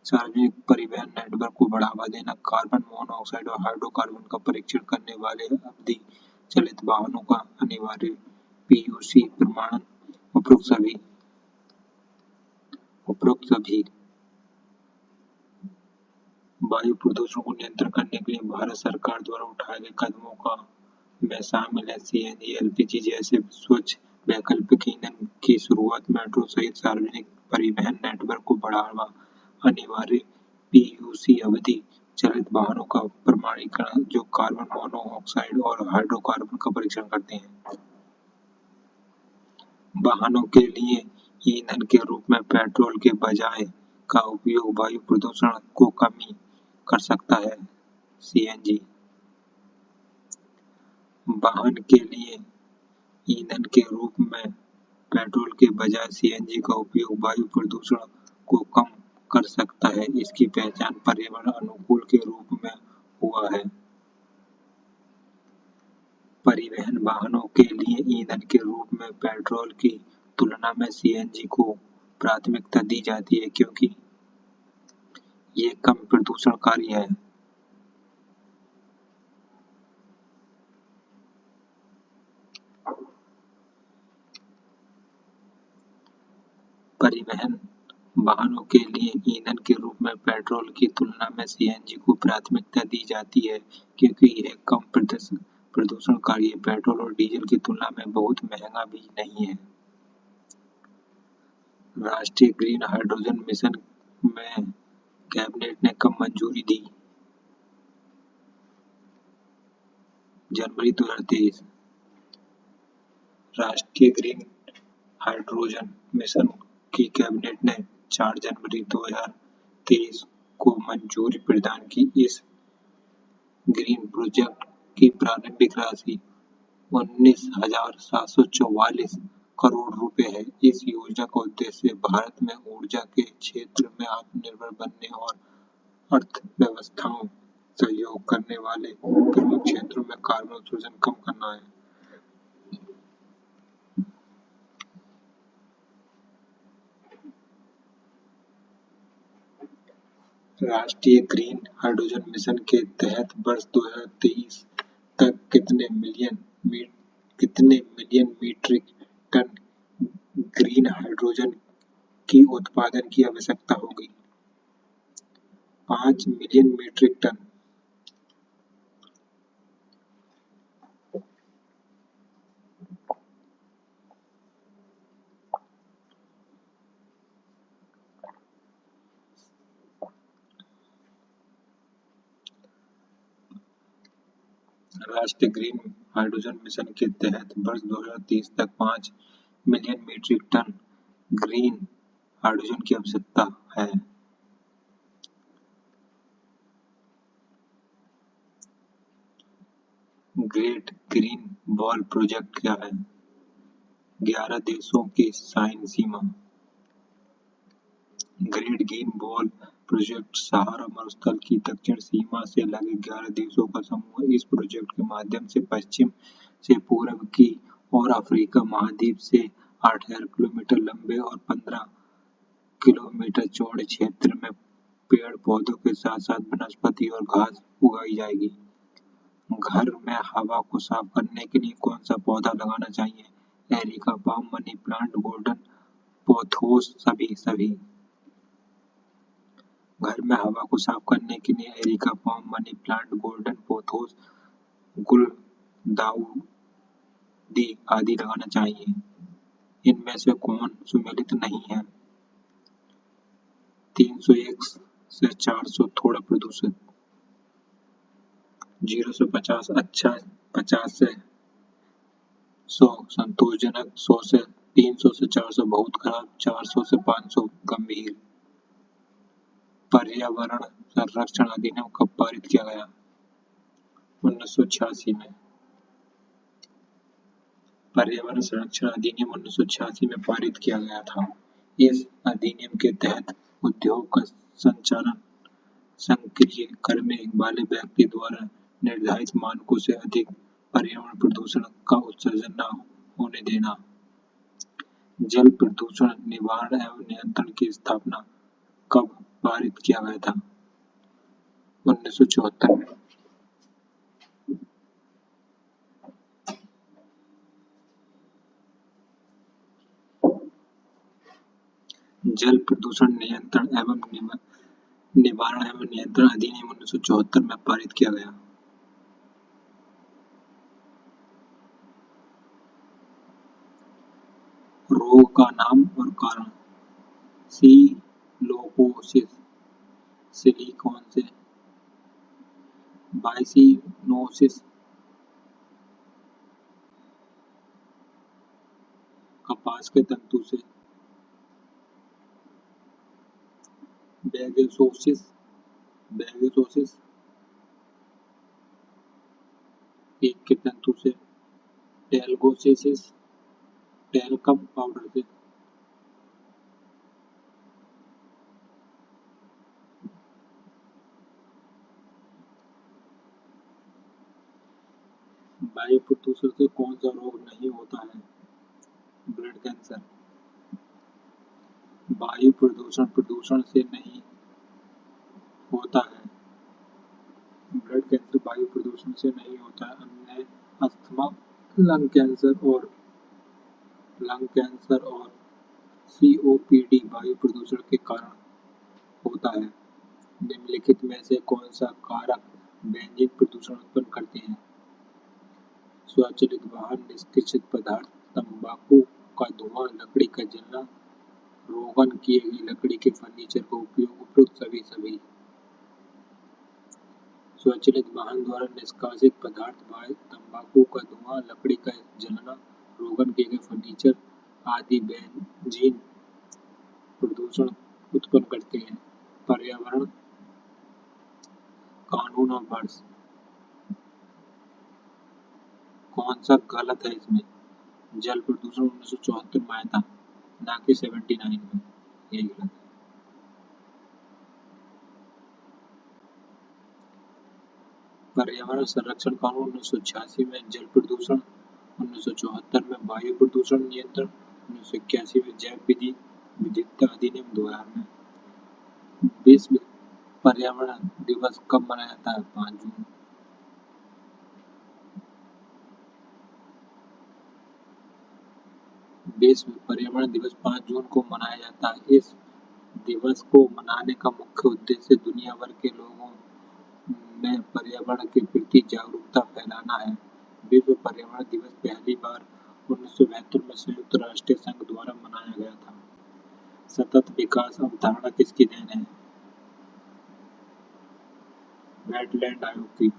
सार्वजनिक परिवहन नेटवर्क को बढ़ावा देना, कार्बन मोनोऑक्साइड और हाइड्रोकार्बन का परीक्षण करने वाले अवधि चलित वाहनों का अनिवार्य PUC प्रमाणन, उपरोक्त सभी। उपरोक्त सभी वायु प्रदूषण को नियंत्रण करने के लिए भारत सरकार द्वारा उठाए गए कदमों का में शामिल है सीएनजी, एलपीजी जैसे स्वच्छ वैकल्पिक ईंधन की शुरुआत, मेट्रो सहित सार्वजनिक परिवहन नेटवर्क को बढ़ावा, अनिवार्य पीयूसी अवधि चालित वाहनों का प्रमाणीकरण जो कार्बन मोनोऑक्साइड और हाइड्रोकार्बन का परीक्षण करते हैं। वाहनों के लिए ईंधन के रूप में पेट्रोल के बजाय का उपयोग वायु प्रदूषण को कमी कर सकता है। सीएनजी वाहन के लिए ईंधन के रूप में पेट्रोल के बजाय सीएनजी का उपयोग वायु प्रदूषण को कम कर सकता है। इसकी पहचान पर्यावरण अनुकूल के रूप में हुआ है। परिवहन वाहनों के लिए ईंधन के रूप में पेट्रोल की तुलना में सीएनजी को प्राथमिकता दी जाती है क्योंकि ये कम प्रदूषणकारी है। परिवहन वाहनों के लिए ईंधन के रूप में पेट्रोल की तुलना में सीएनजी को प्राथमिकता दी जाती है क्योंकि यह कम प्रदूषणकारी है। पेट्रोल और डीजल की तुलना में बहुत महंगा भी नहीं है। राष्ट्रीय ग्रीन हाइड्रोजन मिशन में कैबिनेट ने कब मंजूरी दी? जनवरी 2023। राष्ट्रीय ग्रीन हाइड्रोजन मिशन की कैबिनेट ने 4 जनवरी 2023 को मंजूरी प्रदान की। इस ग्रीन प्रोजेक्ट की प्रारंभिक राशि 19,744 करोड़ रुपए है। इस योजना का उद्देश्य भारत में ऊर्जा के क्षेत्र में आत्मनिर्भर बनने और अर्थव्यवस्थाओं सहयोग करने वाले प्रमुख क्षेत्रों में कार्बन उत्सर्जन कम करना है। राष्ट्रीय ग्रीन हाइड्रोजन मिशन के तहत वर्ष 2023 तक कितने million metric ton green hydrogen की उत्पादन की आवश्यकता होगी? 5 मिलियन मीट्रिक टन। राष्ट्रीय ग्रीन हाइड्रोजन मिशन के तहत वर्ष 2030 तक 5 million metric ton green hydrogen की आवश्यकता है। ग्रेट ग्रीन वॉल प्रोजेक्ट क्या है? 11 देशों की साइन सीमा। ग्रेट ग्रीन वॉल प्रोजेक्ट सहारा मरुस्थल की दक्षिण सीमा से लगे 11 देशों का समूह है। इस प्रोजेक्ट के माध्यम से पश्चिम से पूर्व की ओर अफ्रीका महाद्वीप से 8,000 किलोमीटर लंबे और 15 किलोमीटर चौड़े क्षेत्र में पेड़ पौधों के साथ साथ वनस्पति और घास उगाई जाएगी। घर में हवा को साफ करने के लिए कौन सा पौधा लगाना चाहिए? Areca palm, money plant, golden pothos, सभी। घर में हवा को साफ करने के लिए areca palm, money plant, golden pothos, गुलदाउदी आदि लगाना चाहिए। इनमें से कौन सुमेलित नहीं है? 301 से 400 थोड़ा प्रदूषित, 0 से 50 अच्छा, 50 से 100 संतोषजनक, 300 से 400 बहुत खराब, 400 से 500 गंभीर। पर्यावरण संरक्षण अधिनियम कब पारित किया गया? 1986 में। पर्यावरण संरक्षण अधिनियम 1986 में पारित किया गया था। इस अधिनियम के तहत उद्योग का संचालन सक्रिय करने वाले व्यक्ति द्वारा निर्धारित मानकों से अधिक पर्यावरण प्रदूषण का उत्सर्जन न होने देना। जल प्रदूषण निवारण एवं नियंत्रण की स्थापना कब पारित किया गया था? 1974 में। जल प्रदूषण नियंत्रण एवं निवारण एवं नियंत्रण अधिनियम 1974 में पारित किया गया। रोग का नाम और कारण। सिलोकोसिस, सिलिकॉन से। बाइसिनोसिस, कपास के तंतु से। बेगेसोसिस, बेगेसोसिस ईख के तंतु से। टेलकोसिस, टेलकम पाउडर से। वायु प्रदूषण से कौन सा रोग नहीं होता है? Blood cancer. वायु प्रदूषण प्रदूषण से नहीं होता है। ब्लड कैंसर वायु प्रदूषण से नहीं होता है। अन्य अस्थमा, लंग कैंसर और सीओपीडी वायु प्रदूषण के कारण होता है। निम्नलिखित में से कौन सा कारक बेंजीन प्रदूषण उत्पन्न करते हैं? स्वचालित वाहन, निष्कासित पदार्थ, तंबाकू का धुआं, लकड़ी का जलना, रोगन किए गए लकड़ी के फर्नीचर का उपयोग, उपयुक्त सभी। स्वचालित वाहन द्वारा निष्कासित पदार्थ वायु, तंबाकू का धुआं, लकड़ी का जलना, रोगन किए गए फर्नीचर आदि बेंजीन प्रदूषण उत्पन्न करते हैं। पर्यावरण कानून और वर्ष। कौन सा गलत है इसमें? जल प्रदूषण 1974 में आया था, ना कि 79 में। यही गलत है। पर्यावरण संरक्षण कानून 1986 में, जल प्रदूषण 1974 में, वायु प्रदूषण नियंत्रण 1981 में, जैव विविधता अधिनियम 2000 में। विश्व पर्यावरण दिवस कब मनाया जाता है? 5 जून। विश्व पर्यावरण दिवस 5 जून को मनाया जाता है। इस दिवस को मनाने का मुख्य उद्देश्य दुनिया भर के लोगों में पर्यावरण के प्रति जागरूकता फैलाना है। विश्व पर्यावरण दिवस पहली बार 1972 में संयुक्त राष्ट्र संघ द्वारा मनाया गया था। सतत विकास अवधारणा किसकी देन है? ब्रेटलैंड आयोग की।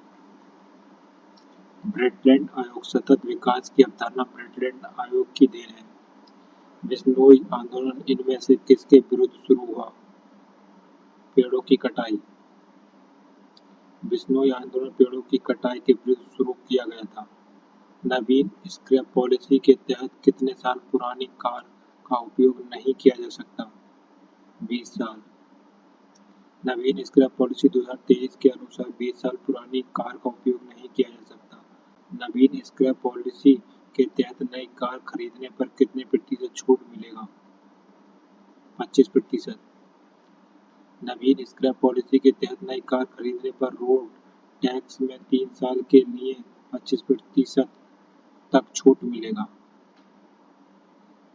ब्रेटलैंड आयोग सतत विकास की अवधारणा ब्रेटलैंड आयोग की देन है। बिश्नोई आंदोलन इनमें से किसके विरुद्ध शुरू हुआ? पेड़ों की कटाई। बिश्नोई आंदोलन पेड़ों की कटाई के विरुद्ध शुरू किया गया था। नवीन स्क्रैप पॉलिसी के तहत कितने साल पुरानी कार का उपयोग नहीं किया जा सकता? 20 साल। नवीन स्क्रैप पॉलिसी 2023 के अनुसार 20 साल पुरानी कार का उपयोग नहीं किया जा सकता। नवीन स्क्रैप पॉलिसी के तहत नई कार खरीदने पर कितने प्रतिशत छूट मिलेगा? 25%। नवीन स्क्रैप पॉलिसी के तहत नई कार खरीदने पर रोड टैक्स में 3 साल के लिए 25% तक छूट मिलेगा।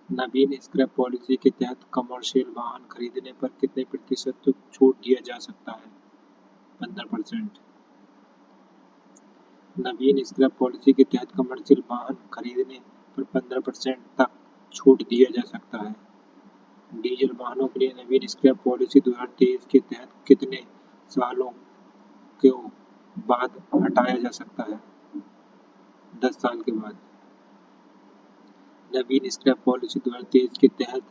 नवीन स्क्रैप पॉलिसी के तहत कमर्शियल वाहन खरीदने पर कितने प्रतिशत तक छूट दिया जा सकता है? 15%। नवीन स्क्रैप पॉलिसी के तहत कमर्शियल वाहन खरीदने पर 15% तक छूट दिया जा सकता है। डीजल वाहनों के लिए नवीन स्क्रैप पॉलिसी 2023 के तहत कितने सालों के बाद हटाया जा सकता है? 10 साल के बाद। नवीन स्क्रैप पॉलिसी 2023 के तहत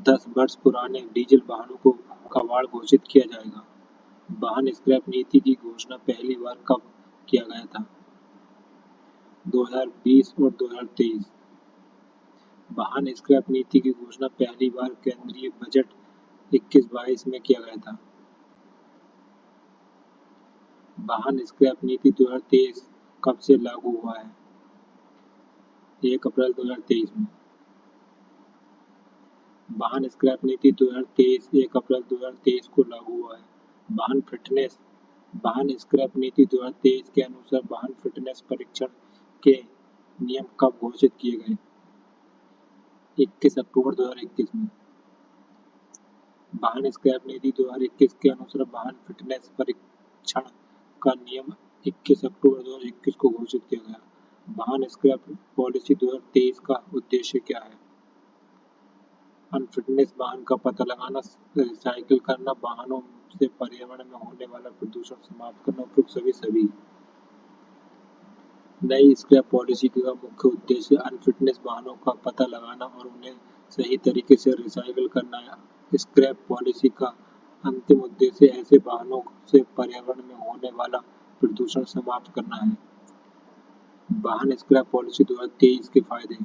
10 वर्ष पुराने डीजल वाहनों को कबाड़ घोषित किया जाएगा। वाहन स्क्रैप नीति की घोषणा पहली बार कब किया गया था? 2020 और 2023। वाहन स्क्रैप नीति की घोषणा पहली बार केंद्रीय बजट 21-22 में किया गया था। वाहन स्क्रैप नीति 2023 कब से लागू हुआ है? 1 अप्रैल 2023 में। वाहन स्क्रैप नीति 2023 1 अप्रैल 2023 को लागू हुआ है। वाहन फिटनेस वाहन स्क्रैप नीति 2023 के अनुसार वाहन फिटनेस परीक्षण के नियम कब घोषित किए गए? 21 अक्टूबर 2021 में। वाहन स्क्रैप नीति 2021 के अनुसार वाहन फिटनेस परीक्षण का नियम 21 अक्टूबर 2021 को घोषित किया गया। वाहन स्क्रैप पॉलिसी 2023 का उद्देश्य क्या है? अनफिटनेस वाहन का पता लगाना, रिसाइकिल करना, वाहनों से पर्यावरण में होने वाला प्रदूषण समाप्त करना, उपयुक्त सभी। नई स्क्रैप पॉलिसी का मुख्य उद्देश्य अनफिटनेस वाहनों का पता लगाना और उन्हें सही तरीके से रिसाइकिल करना है। स्क्रैप पॉलिसी का अंतिम उद्देश्य ऐसे वाहनों से पर्यावरण में होने वाला प्रदूषण समाप्त करना है। वाहन स्क्रैप पॉलिसी 2023 के फायदे।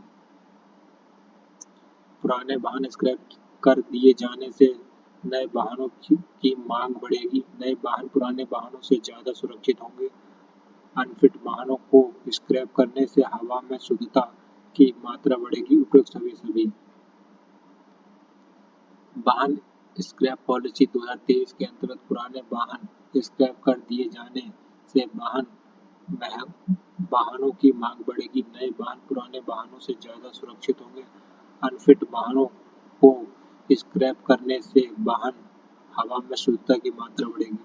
पुराने वाहन स्क्रैप कर दिए जाने से नए वाहनों की मांग बढ़ेगी। नए वाहन पुराने वाहनों से ज्यादा सुरक्षित होंगे। अनफिट वाहनों को स्क्रैप करने से हवा में शुद्धता की मात्रा बढ़ेगी। उपयुक्त सभी। वाहन स्क्रैप पॉलिसी 2023 के अंतर्गत पुराने वाहन स्क्रैप कर दिए जाने से वाहनों की मांग बढ़ेगी। नए वाहन पुराने वाहनों से ज्यादा सुरक्षित होंगे। अनफिट वाहनों को स्क्रैप करने से हवा में शुद्धता की मात्रा बढ़ेगी।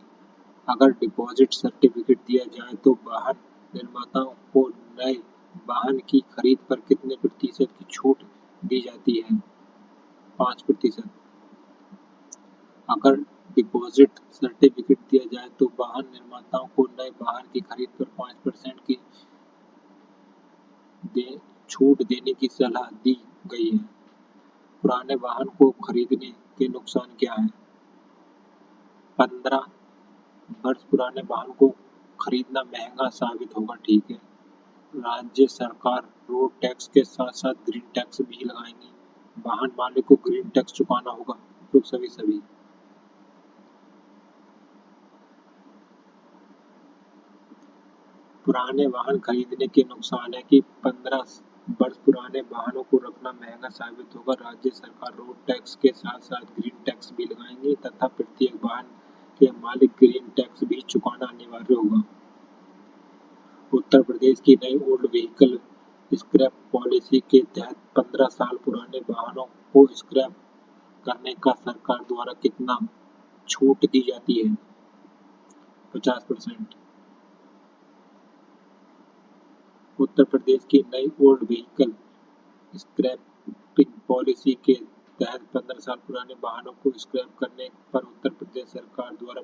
अगर डिपॉजिट सर्टिफिकेट दिया जाए तो वाहन निर्माताओं को नए वाहन की खरीद पर कितने प्रतिशत की छूट दी जाती है? 5%। अगर डिपॉजिट सर्टिफिकेट दिया जाए तो वाहन निर्माताओं को नए वाहन की खरीद पर 5% की छूट देने की सलाह दी गई है। पुराने वाहन को खरीदने के नुकसान क्या हैं? 15 वर्ष पुराने वाहन को खरीदना महंगा साबित होगा। ठीक है। राज्य सरकार रोड टैक्स के साथ साथ ग्रीन टैक्स भी लगाएंगी। वाहन मालिक को ग्रीन टैक्स चुकाना होगा। उपयुक्त सभी। पुराने वाहन खरीदने के नुकसान है कि 15 वर्ष पुराने वाहनों को रखना महंगा साबित होगा। राज्य सरकार रोड टैक्स के साथ साथ ग्रीन टैक्स भी लगाएंगी तथा प्रत्येक वाहन के मालिक ग्रीन टैक्स भी चुकाना अनिवार्य होगा। उत्तर प्रदेश की नई ओल्ड व्हीकल स्क्रैप पॉलिसी के तहत 15 साल पुराने वाहनों को स्क्रैप करने का सरकार द्वारा कितना छूट दी जाती है? 50%। उत्तर प्रदेश की नई ओल्ड व्हीकल स्क्रैपिंग पॉलिसी के तहत 15 साल पुराने वाहनों को स्क्रैप करने पर उत्तर प्रदेश सरकार द्वारा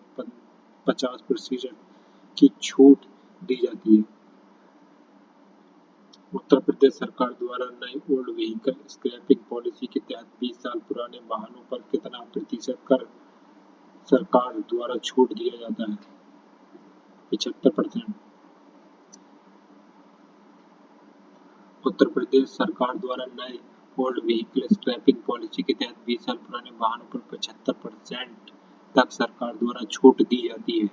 50% की छूट दी जाती है। उत्तर प्रदेश सरकार द्वारा नई ओल्ड व्हीकल स्क्रैपिंग पॉलिसी के तहत 20 साल पुराने वाहनों पर कितना प्रतिशत कर सरकार द्वारा छूट दिया जाता है? 75%। उत्तर प्रदेश सरकार द्वारा नए ओल्ड व्हीकल स्क्रैपिंग पॉलिसी के तहत 20 साल पुराने वाहनों पर 75% तक सरकार द्वारा छूट दी जाती है।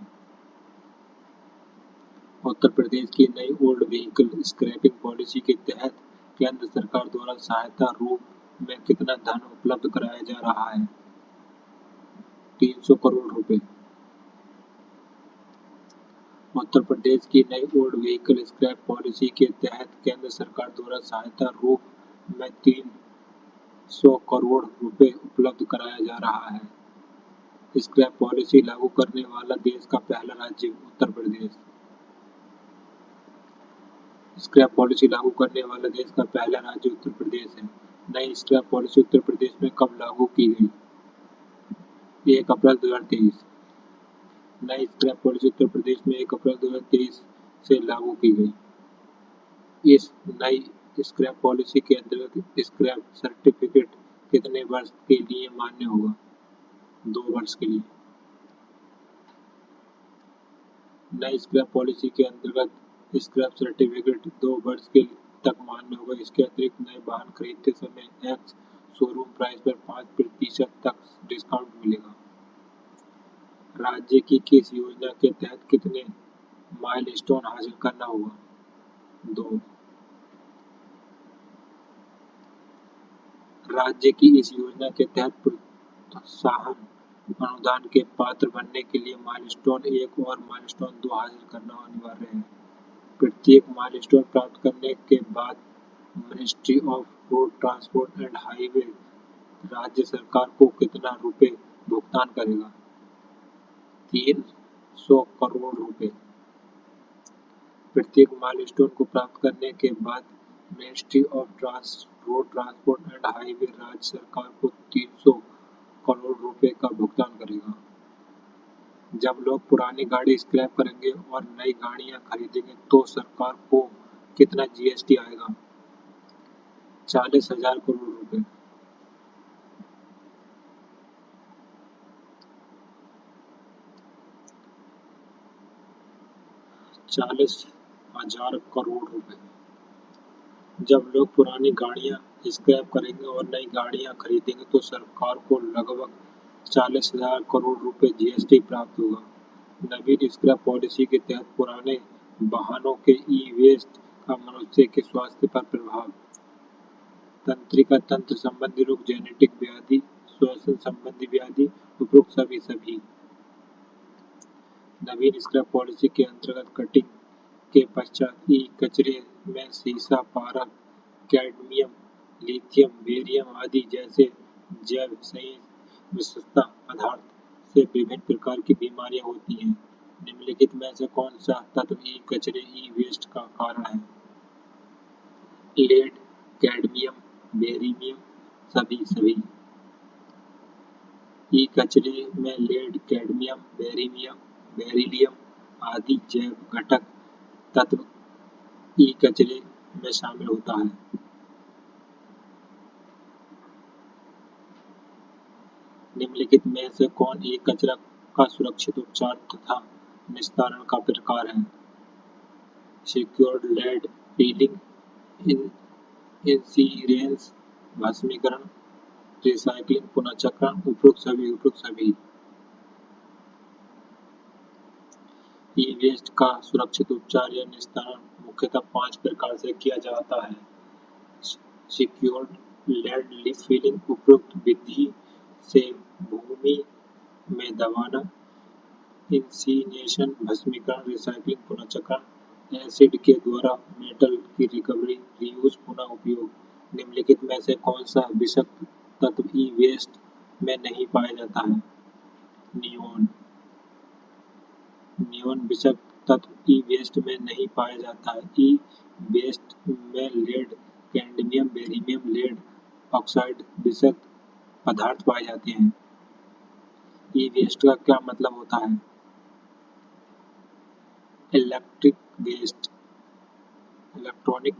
उत्तर प्रदेश की नई ओल्ड व्हीकल स्क्रैपिंग पॉलिसी के तहत केंद्र सरकार द्वारा सहायता रूप में कितना धन उपलब्ध कराया जा रहा है? 300 करोड़ रुपए। उत्तर प्रदेश की नई ओल्ड व्हीकल स्क्रैप पॉलिसी के तहत केंद्र सरकार द्वारा सहायता रूप में 300 करोड़ रुपए उपलब्ध कराया जा रहा है। स्क्रैप पॉलिसी लागू करने वाला देश का पहला राज्य उत्तर प्रदेश। स्क्रैप पॉलिसी लागू करने वाला देश का पहला राज्य उत्तर प्रदेश है। नई स्क्रैप पॉलिसी उत्तर प्रदेश में कब लागू की गई? 1 अप्रैल 2023। नई स्क्रैप पॉलिसी उत्तर प्रदेश में 1 अप्रैल 2023 से लागू की गई। इस नई स्क्रैप पॉलिसी के अंतर्गत स्क्रैप सर्टिफिकेट कितने वर्ष के लिए मान्य होगा? 2 वर्ष के लिए। नई स्क्रैप पॉलिसी के अंतर्गत स्क्रैप सर्टिफिकेट 2 वर्ष के तक मान्य होगा। इसके अतिरिक्त नए वाहन खरीदते समय एक्स शोरूम प्राइस पर 5% तक डिस्काउंट मिलेगा। राज्य की किस योजना के तहत कितने माइलस्टोन हासिल करना होगा? 2। राज्य की इस योजना के तहत प्रोत्साहन अनुदान के पात्र बनने के लिए माइलस्टोन 1 और माइलस्टोन 2 हासिल करना अनिवार्य है। प्रत्येक माइलस्टोन प्राप्त करने के बाद ministry of road transport and highway राज्य सरकार को कितना रुपए भुगतान करेगा? 300 करोड़ रुपए। प्रत्येक माइलस्टोन को प्राप्त करने के बाद ministry of road transport and highway राज्य सरकार को 300 करोड़ रुपए का भुगतान करेगा। जब लोग पुरानी गाड़ी स्क्रैप करेंगे और नई गाड़ियां खरीदेंगे तो सरकार को कितना जीएसटी आएगा? 40,000 करोड़ रुपए। 40,000 करोड़ रुपए। जब लोग पुरानी गाड़ियां स्क्रैप करेंगे और नई गाड़ियां खरीदेंगे तो सरकार को लगभग 40,000 करोड़ रुपए जीएसटी प्राप्त होगा। नवीन स्क्रैप पॉलिसी के तहत पुराने वाहनों के ई वेस्ट का मनुष्य के स्वास्थ्य पर प्रभाव। तंत्रिका तंत्र संबंधी रोग, जेनेटिक व्याधि, श्वसन संबंधी व्याधि, उपरोक्त सभी। नवीन स्क्रैप पॉलिसी के अंतर्गत कटिंग के पश्चात ई कचरे में सीसा, पारा, कैडमियम, लिथियम, बेरियम आदि जैसे जैव विषाक्त पदार्थ से विभिन्न प्रकार की बीमारियां होती हैं। निम्नलिखित में से कौन सा तत्व ई कचरे ई वेस्ट का कारण है? लेड, कैडमियम, बेरियम, सभी। ई कचरे में लेड, कैडमियम, बेरिलियम आदि जैव घटक तत्व ई कचरे में शामिल होता है। निम्नलिखित में से कौन ई कचरा का सुरक्षित उपचार तथा निस्तारण का प्रकार है? सिक्योर्ड लेड फिलिंग, इंसीरेंस, भस्मीकरण, रिसाइक्लिंग, पुनर्चक्रण, उपरोक्त सभी। ई वेस्ट का सुरक्षित उपचार या निस्तारण मुख्यतः 5 प्रकार से किया जाता है। सिक्योर्ड लेड फिलिंग, उपरोक्त विधि से भूमि में दबाना, इंसीनेशन, भस्मीकरण, रिसाइक्लिंग, पुनर्चक्रण, एसिड के द्वारा मेटल की रिकवरी, रीयूज, पुनः उपयोग। निम्नलिखित में से कौन सा विषाक्त तत्व ई वेस्ट में नहीं पाया जाता है? नियोन। नियोन विषाक्त तत्व ई वेस्ट में नहीं पाया जाता है। ई वेस्ट में lead, cadmium, beryllium, lead oxide विषाक्त पदार्थ पाए जाते हैं। ई वेस्ट का क्या मतलब होता है? Electronic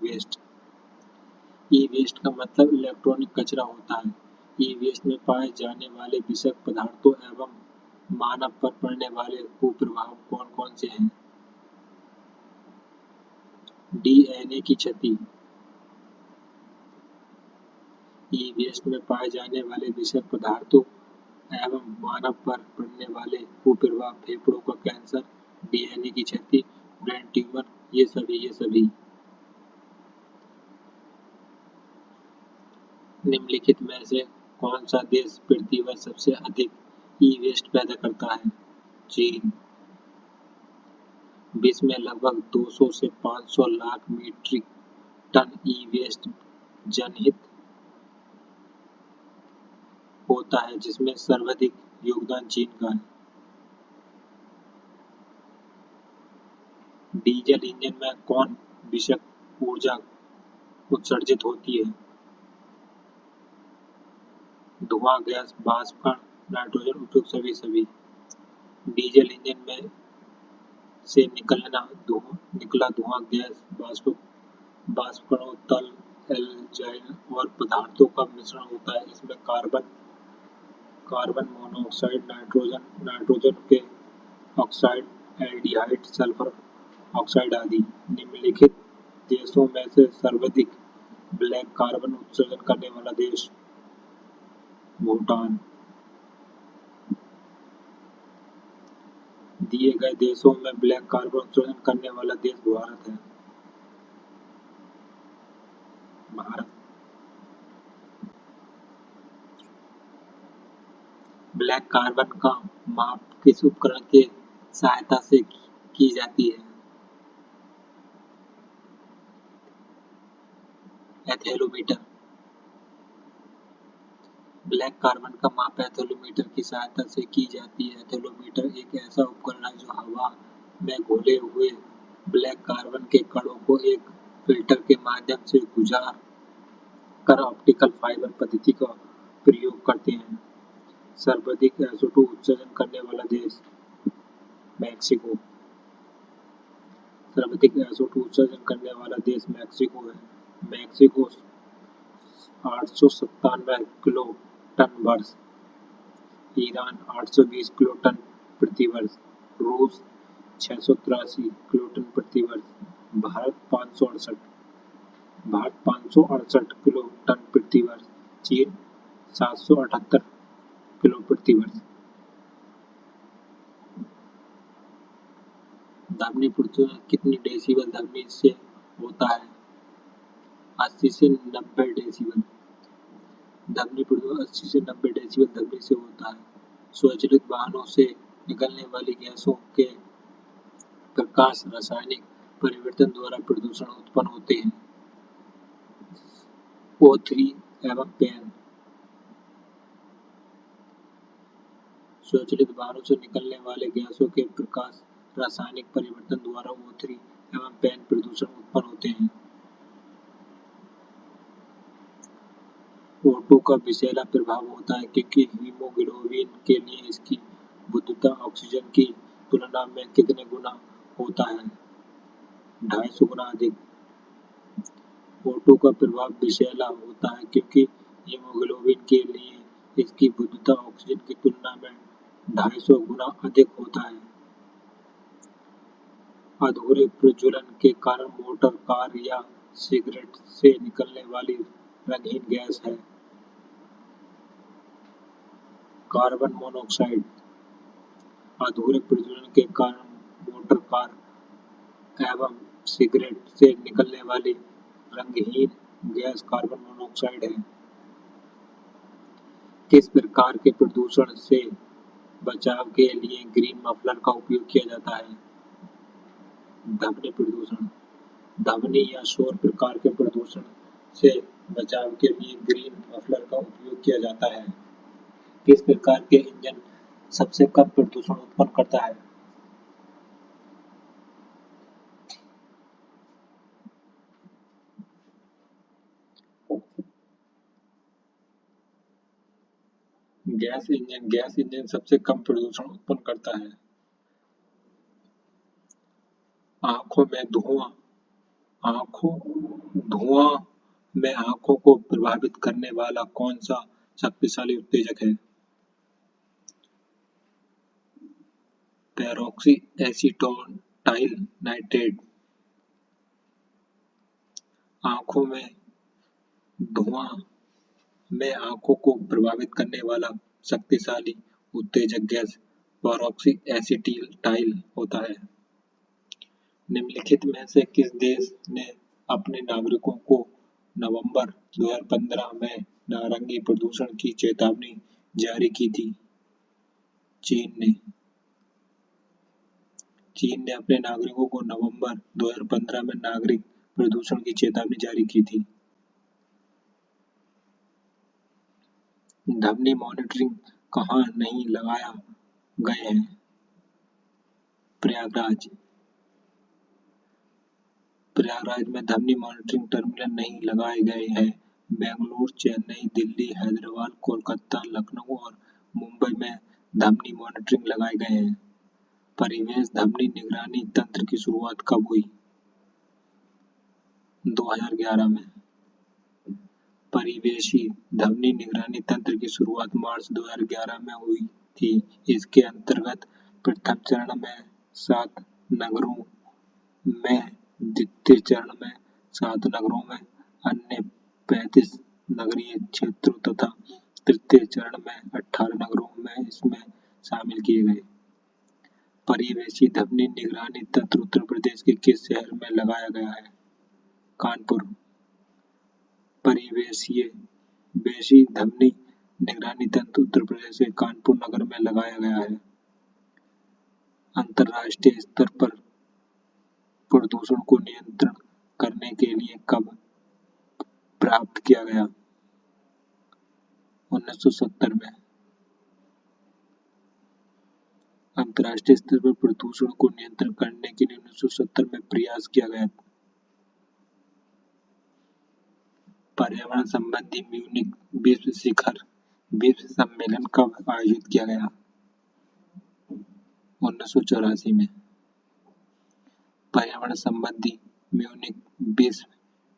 waste. ई वेस्ट का मतलब इलेक्ट्रॉनिक कचरा होता है। ई वेस्ट में पाए जाने वाले विषाक्त पदार्थों एवं मानव पर पड़ने वाले कुप्रभाव कौन कौन से हैं? डीएनए की क्षति। ई वेस्ट में पाए जाने वाले विषाक्त पदार्थों एवं मानव पर पड़ने वाले कुप्रभाव, फेफड़ों का कैंसर, डीएनए की क्षति, ब्रेन ट्यूमर, ये सभी। निम्नलिखित में से कौन सा देश पृथ्वी पर सबसे अधिक ई वेस्ट पैदा करता है? चीन। विश्व में लगभग 200 से 500 लाख मीट्रिक टन ई वेस्ट जनहित होता है, जिसमें सर्वाधिक योगदान चीन का है। डीजल इंजन में कौन विषाक्त ऊर्जा उत्सर्जित होती है? धुआं गैस, वाष्पकण, नाइट्रोजन, उपरोक्त सभी। डीजल इंजन में से निकला धुआं गैस वाष्पकणों, तल, एल्जाइल और पदार्थों का मिश्रण होता है। इसमें कार्बन मोनोऑक्साइड, नाइट्रोजन के ऑक्साइड, एल्डिहाइड, सल्फर ऑक्साइड आदि। निम्नलिखित देशों में से सर्वाधिक ब्लैक कार्बन उत्सर्जन करने वाला देश? भूटान। दिए गए देशों में ब्लैक कार्बन उत्सर्जन करने वाला देश भारत है। भारत। ब्लैक कार्बन का माप किस उपकरण के सहायता से की जाती है? एथेलोमीटर। ब्लैक कार्बन का माप एथेलोमीटर की सहायता से की जाती है। एथेलोमीटर एक ऐसा उपकरण है जो हवा में घुले हुए ब्लैक कार्बन के कणों को एक फिल्टर के माध्यम से गुजार कर ऑप्टिकल फाइबर पद्धति का प्रयोग करते हैं। सर्वाधिक SO2 उत्सर्जन करने वाला देश मैक्सिको। सर्वाधिक SO2 उत्सर्जन करने वाला देश मैक्सिको है। मैक्सिको 897 किलो टन वर्ष, ईरान 820 किलो टन प्रति वर्ष, रूस 683 किलो टन प्रति वर्ष, भारत 568 किलो टन प्रति वर्ष, चीन 778 किलो प्रति वर्ष। ध्वनि प्रदूषण कितनी डेसिबल ध्वनि से होता है? 80 से 90 डेसिबल। ध्वनि प्रदूषण 80 से 90 डेसिबल ध्वनि से होता है। स्वचालित वाहनों से निकलने वाली गैसों के प्रकाश रासायनिक परिवर्तन द्वारा प्रदूषण उत्पन्न होते हैं। O3 एवं पेन। स्वचालित वाहनों से निकलने वाले गैसों के प्रकाश रासायनिक परिवर्तन द्वारा O3 एवं पेन प्रदूषण उत्पन्न होते हैं। O2 का विषैला प्रभाव होता है क्योंकि हीमोग्लोबिन के लिए इसकी बुद्धिता ऑक्सीजन की तुलना में कितने गुना होता है? 250 गुना अधिक। O2 का प्रभाव विषैला होता है क्योंकि हीमोग्लोबिन के लिए इसकी बुद्धिता ऑक्सीजन की तुलना में 250 गुना अधिक होता है। अधूरे प्रज्वलन के कारण मोटर कार या सिगरेट से निकलने वाली रंगहीन गैस है कार्बन मोनोऑक्साइड। अधूरे प्रज्वलन के कारण मोटर कार एवं सिगरेट से निकलने वाली रंगहीन गैस कार्बन मोनोऑक्साइड है। किस प्रकार के प्रदूषण से बचाव के लिए ग्रीन मफलर का उपयोग किया जाता है? ध्वनि प्रदूषण। ध्वनि या शोर प्रकार के प्रदूषण से बचाव के लिए ग्रीन मफलर का उपयोग किया जाता है। किस प्रकार के इंजन सबसे कम प्रदूषण उत्पन्न करता है? Gas engine. गैस इंजन सबसे कम प्रदूषण उत्पन्न करता है। आंखों में धुआं। धुआं में आंखों को प्रभावित करने वाला कौन सा शक्तिशाली उत्तेजक है? Peroxy acetyl nitrate. आंखों में धुआं में आंखों को प्रभावित करने वाला शक्तिशाली उत्तेजक गैस पेरोक्सी एसीटाइल होता है। निम्नलिखित में से किस देश ने अपने नागरिकों को नवंबर 2015 में नारंगी प्रदूषण की चेतावनी जारी की थी? चीन ने। चीन ने अपने नागरिकों को नवंबर 2015 में नागरिक प्रदूषण की चेतावनी जारी की थी। ध्वनि मॉनिटरिंग कहाँ नहीं लगाया गए हैं? प्रयागराज। प्रयागराज में ध्वनि मॉनिटरिंग टर्मिनल नहीं लगाए गए हैं। बेंगलुरु, चेन्नई, दिल्ली, हैदराबाद, कोलकाता, लखनऊ और मुंबई में ध्वनि मॉनिटरिंग लगाए गए हैं। परिवेश ध्वनि निगरानी तंत्र की शुरुआत कब हुई? 2011 में। परिवेशी ध्वनि निगरानी तंत्र की शुरुआत मार्च 2011 में हुई थी। इसके अंतर्गत प्रथम चरण में 7 नगरों में, द्वितीय चरण में 7 नगरों में, अन्य 35 नगरीय क्षेत्रों तथा तृतीय चरण में 18 नगरों में इसमें शामिल किए गए। परिवेशी ध्वनि निगरानी तंत्र उत्तर प्रदेश के किस शहर में लगाया गया है? कानपुर। परिवेशी ध्वनि निगरानी तंत्र उत्तर प्रदेश के कानपुर नगर में लगाया गया है। अंतर्राष्ट्रीय स्तर पर प्रदूषण को नियंत्रण करने के लिए कब प्राप्त किया गया? 1970 में। अंतर्राष्ट्रीय स्तर पर प्रदूषण को नियंत्रण करने के लिए 1970 में प्रयास किया गया। पर्यावरण संबंधी म्यूनिख विश्व सम्मेलन कब आयोजित किया गया? 1984 में। पर्यावरण संबंधी म्यूनिख विश्व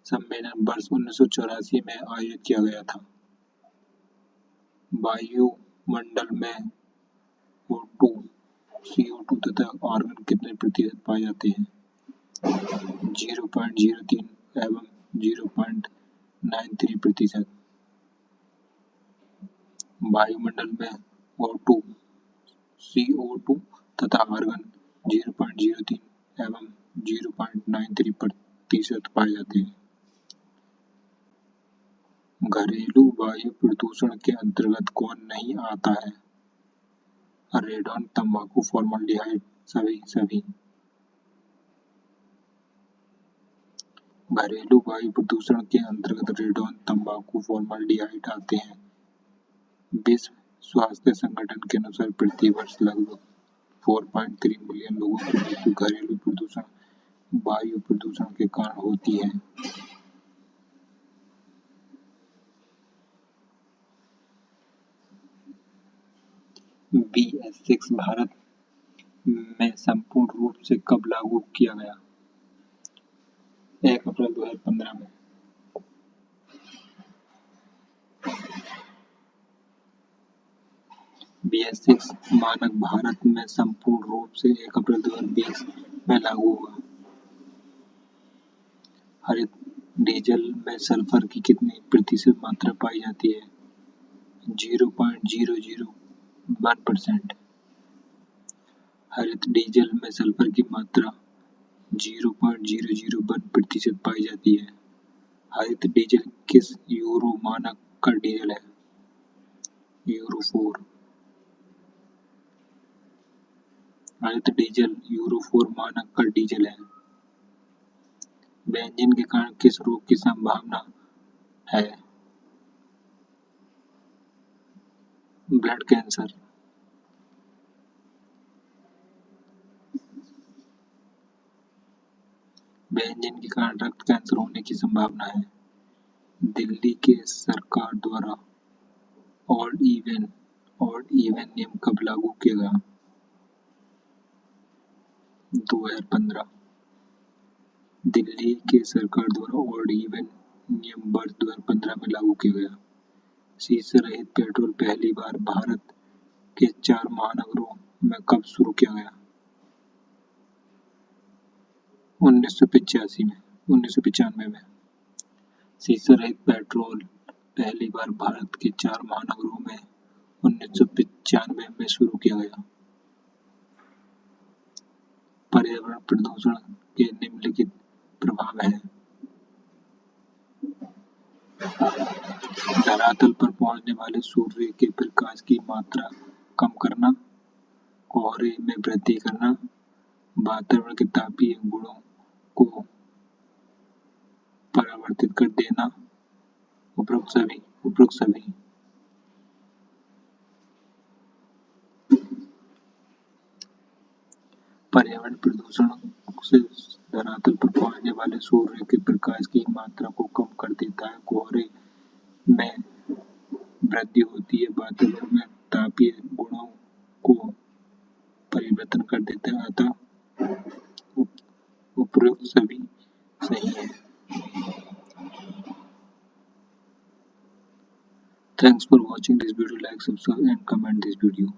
सम्मेलन वर्ष 1984 में आयोजित किया गया था। वायुमंडल में O2, CO2 तथा आर्गन कितने प्रतिशत पाए जाते हैं? 0.03 एवं 0.93%। वायुमंडल में O2, CO2 तथा आर्गन 0.03 एवं 0.93% पाए जाते हैं। घरेलू वायु प्रदूषण के अंतर्गत कौन नहीं आता है? रेडॉन, तंबाकू, फॉर्मल्डिहाइड, सभी। घरेलू वायु प्रदूषण के अंतर्गत रेडॉन, तंबाकू, फॉर्मल्डिहाइड आते हैं। विश्व स्वास्थ्य संगठन के अनुसार प्रति वर्ष लगभग 4.3 मिलियन लोगों की मृत्यु घरेलू प्रदूषण वायु प्रदूषण के कारण होती है। BS6 भारत में संपूर्ण रूप से कब लागू किया गया? 1 अप्रैल 2015 में। BS6 मानक भारत में संपूर्ण रूप से 1 अप्रैल 2020 में लागू हुआ। हरित डीजल में सल्फर की कितनी प्रतिशत मात्रा पाई जाती है? 0.001%। हरित डीजल में सल्फर की मात्रा 0.001% पाई जाती है। हरित डीजल किस यूरो मानक का डीजल है? यूरो 4। हरित डीजल यूरो 4 मानक का डीजल है। बेंजीन के कारण किस रोग की संभावना है? Blood cancer. बेंजीन के कारण रक्त कैंसर होने की संभावना है। दिल्ली के सरकार द्वारा ऑड इवन नियम कब लागू किया गया? 2015। दिल्ली के सरकार द्वारा ऑड इवन नियम वर्ष 2015 में लागू किया गया। शीशे रहित पेट्रोल पहली बार भारत के 4 महानगरों में कब शुरू किया गया? 1995 में। शीशे रहित पेट्रोल पहली बार भारत के 4 महानगरों में 1995 में शुरू किया गया। पर्यावरण प्रदूषण के निम्नलिखित प्रभाव हैं। धरातल पर पहुंचने वाले सूर्य के प्रकाश की मात्रा कम करना, कोहरे में वृद्धि करना, वातावरण के तापीय गुणों को परावर्तित कर देना, उपरोक्त सभी। पर्यावरण प्रदूषण से धरातल पर पहुंचने वाले सूर्य के प्रकाश की मात्रा को कम कर देता है, कोहरे में वृद्धि होती है, वातावरण में तापीय गुणों को परिवर्तन कर देता है, अतः उपरोक्त सभी सही है। Thanks for watching this video. Like, subscribe and comment this video.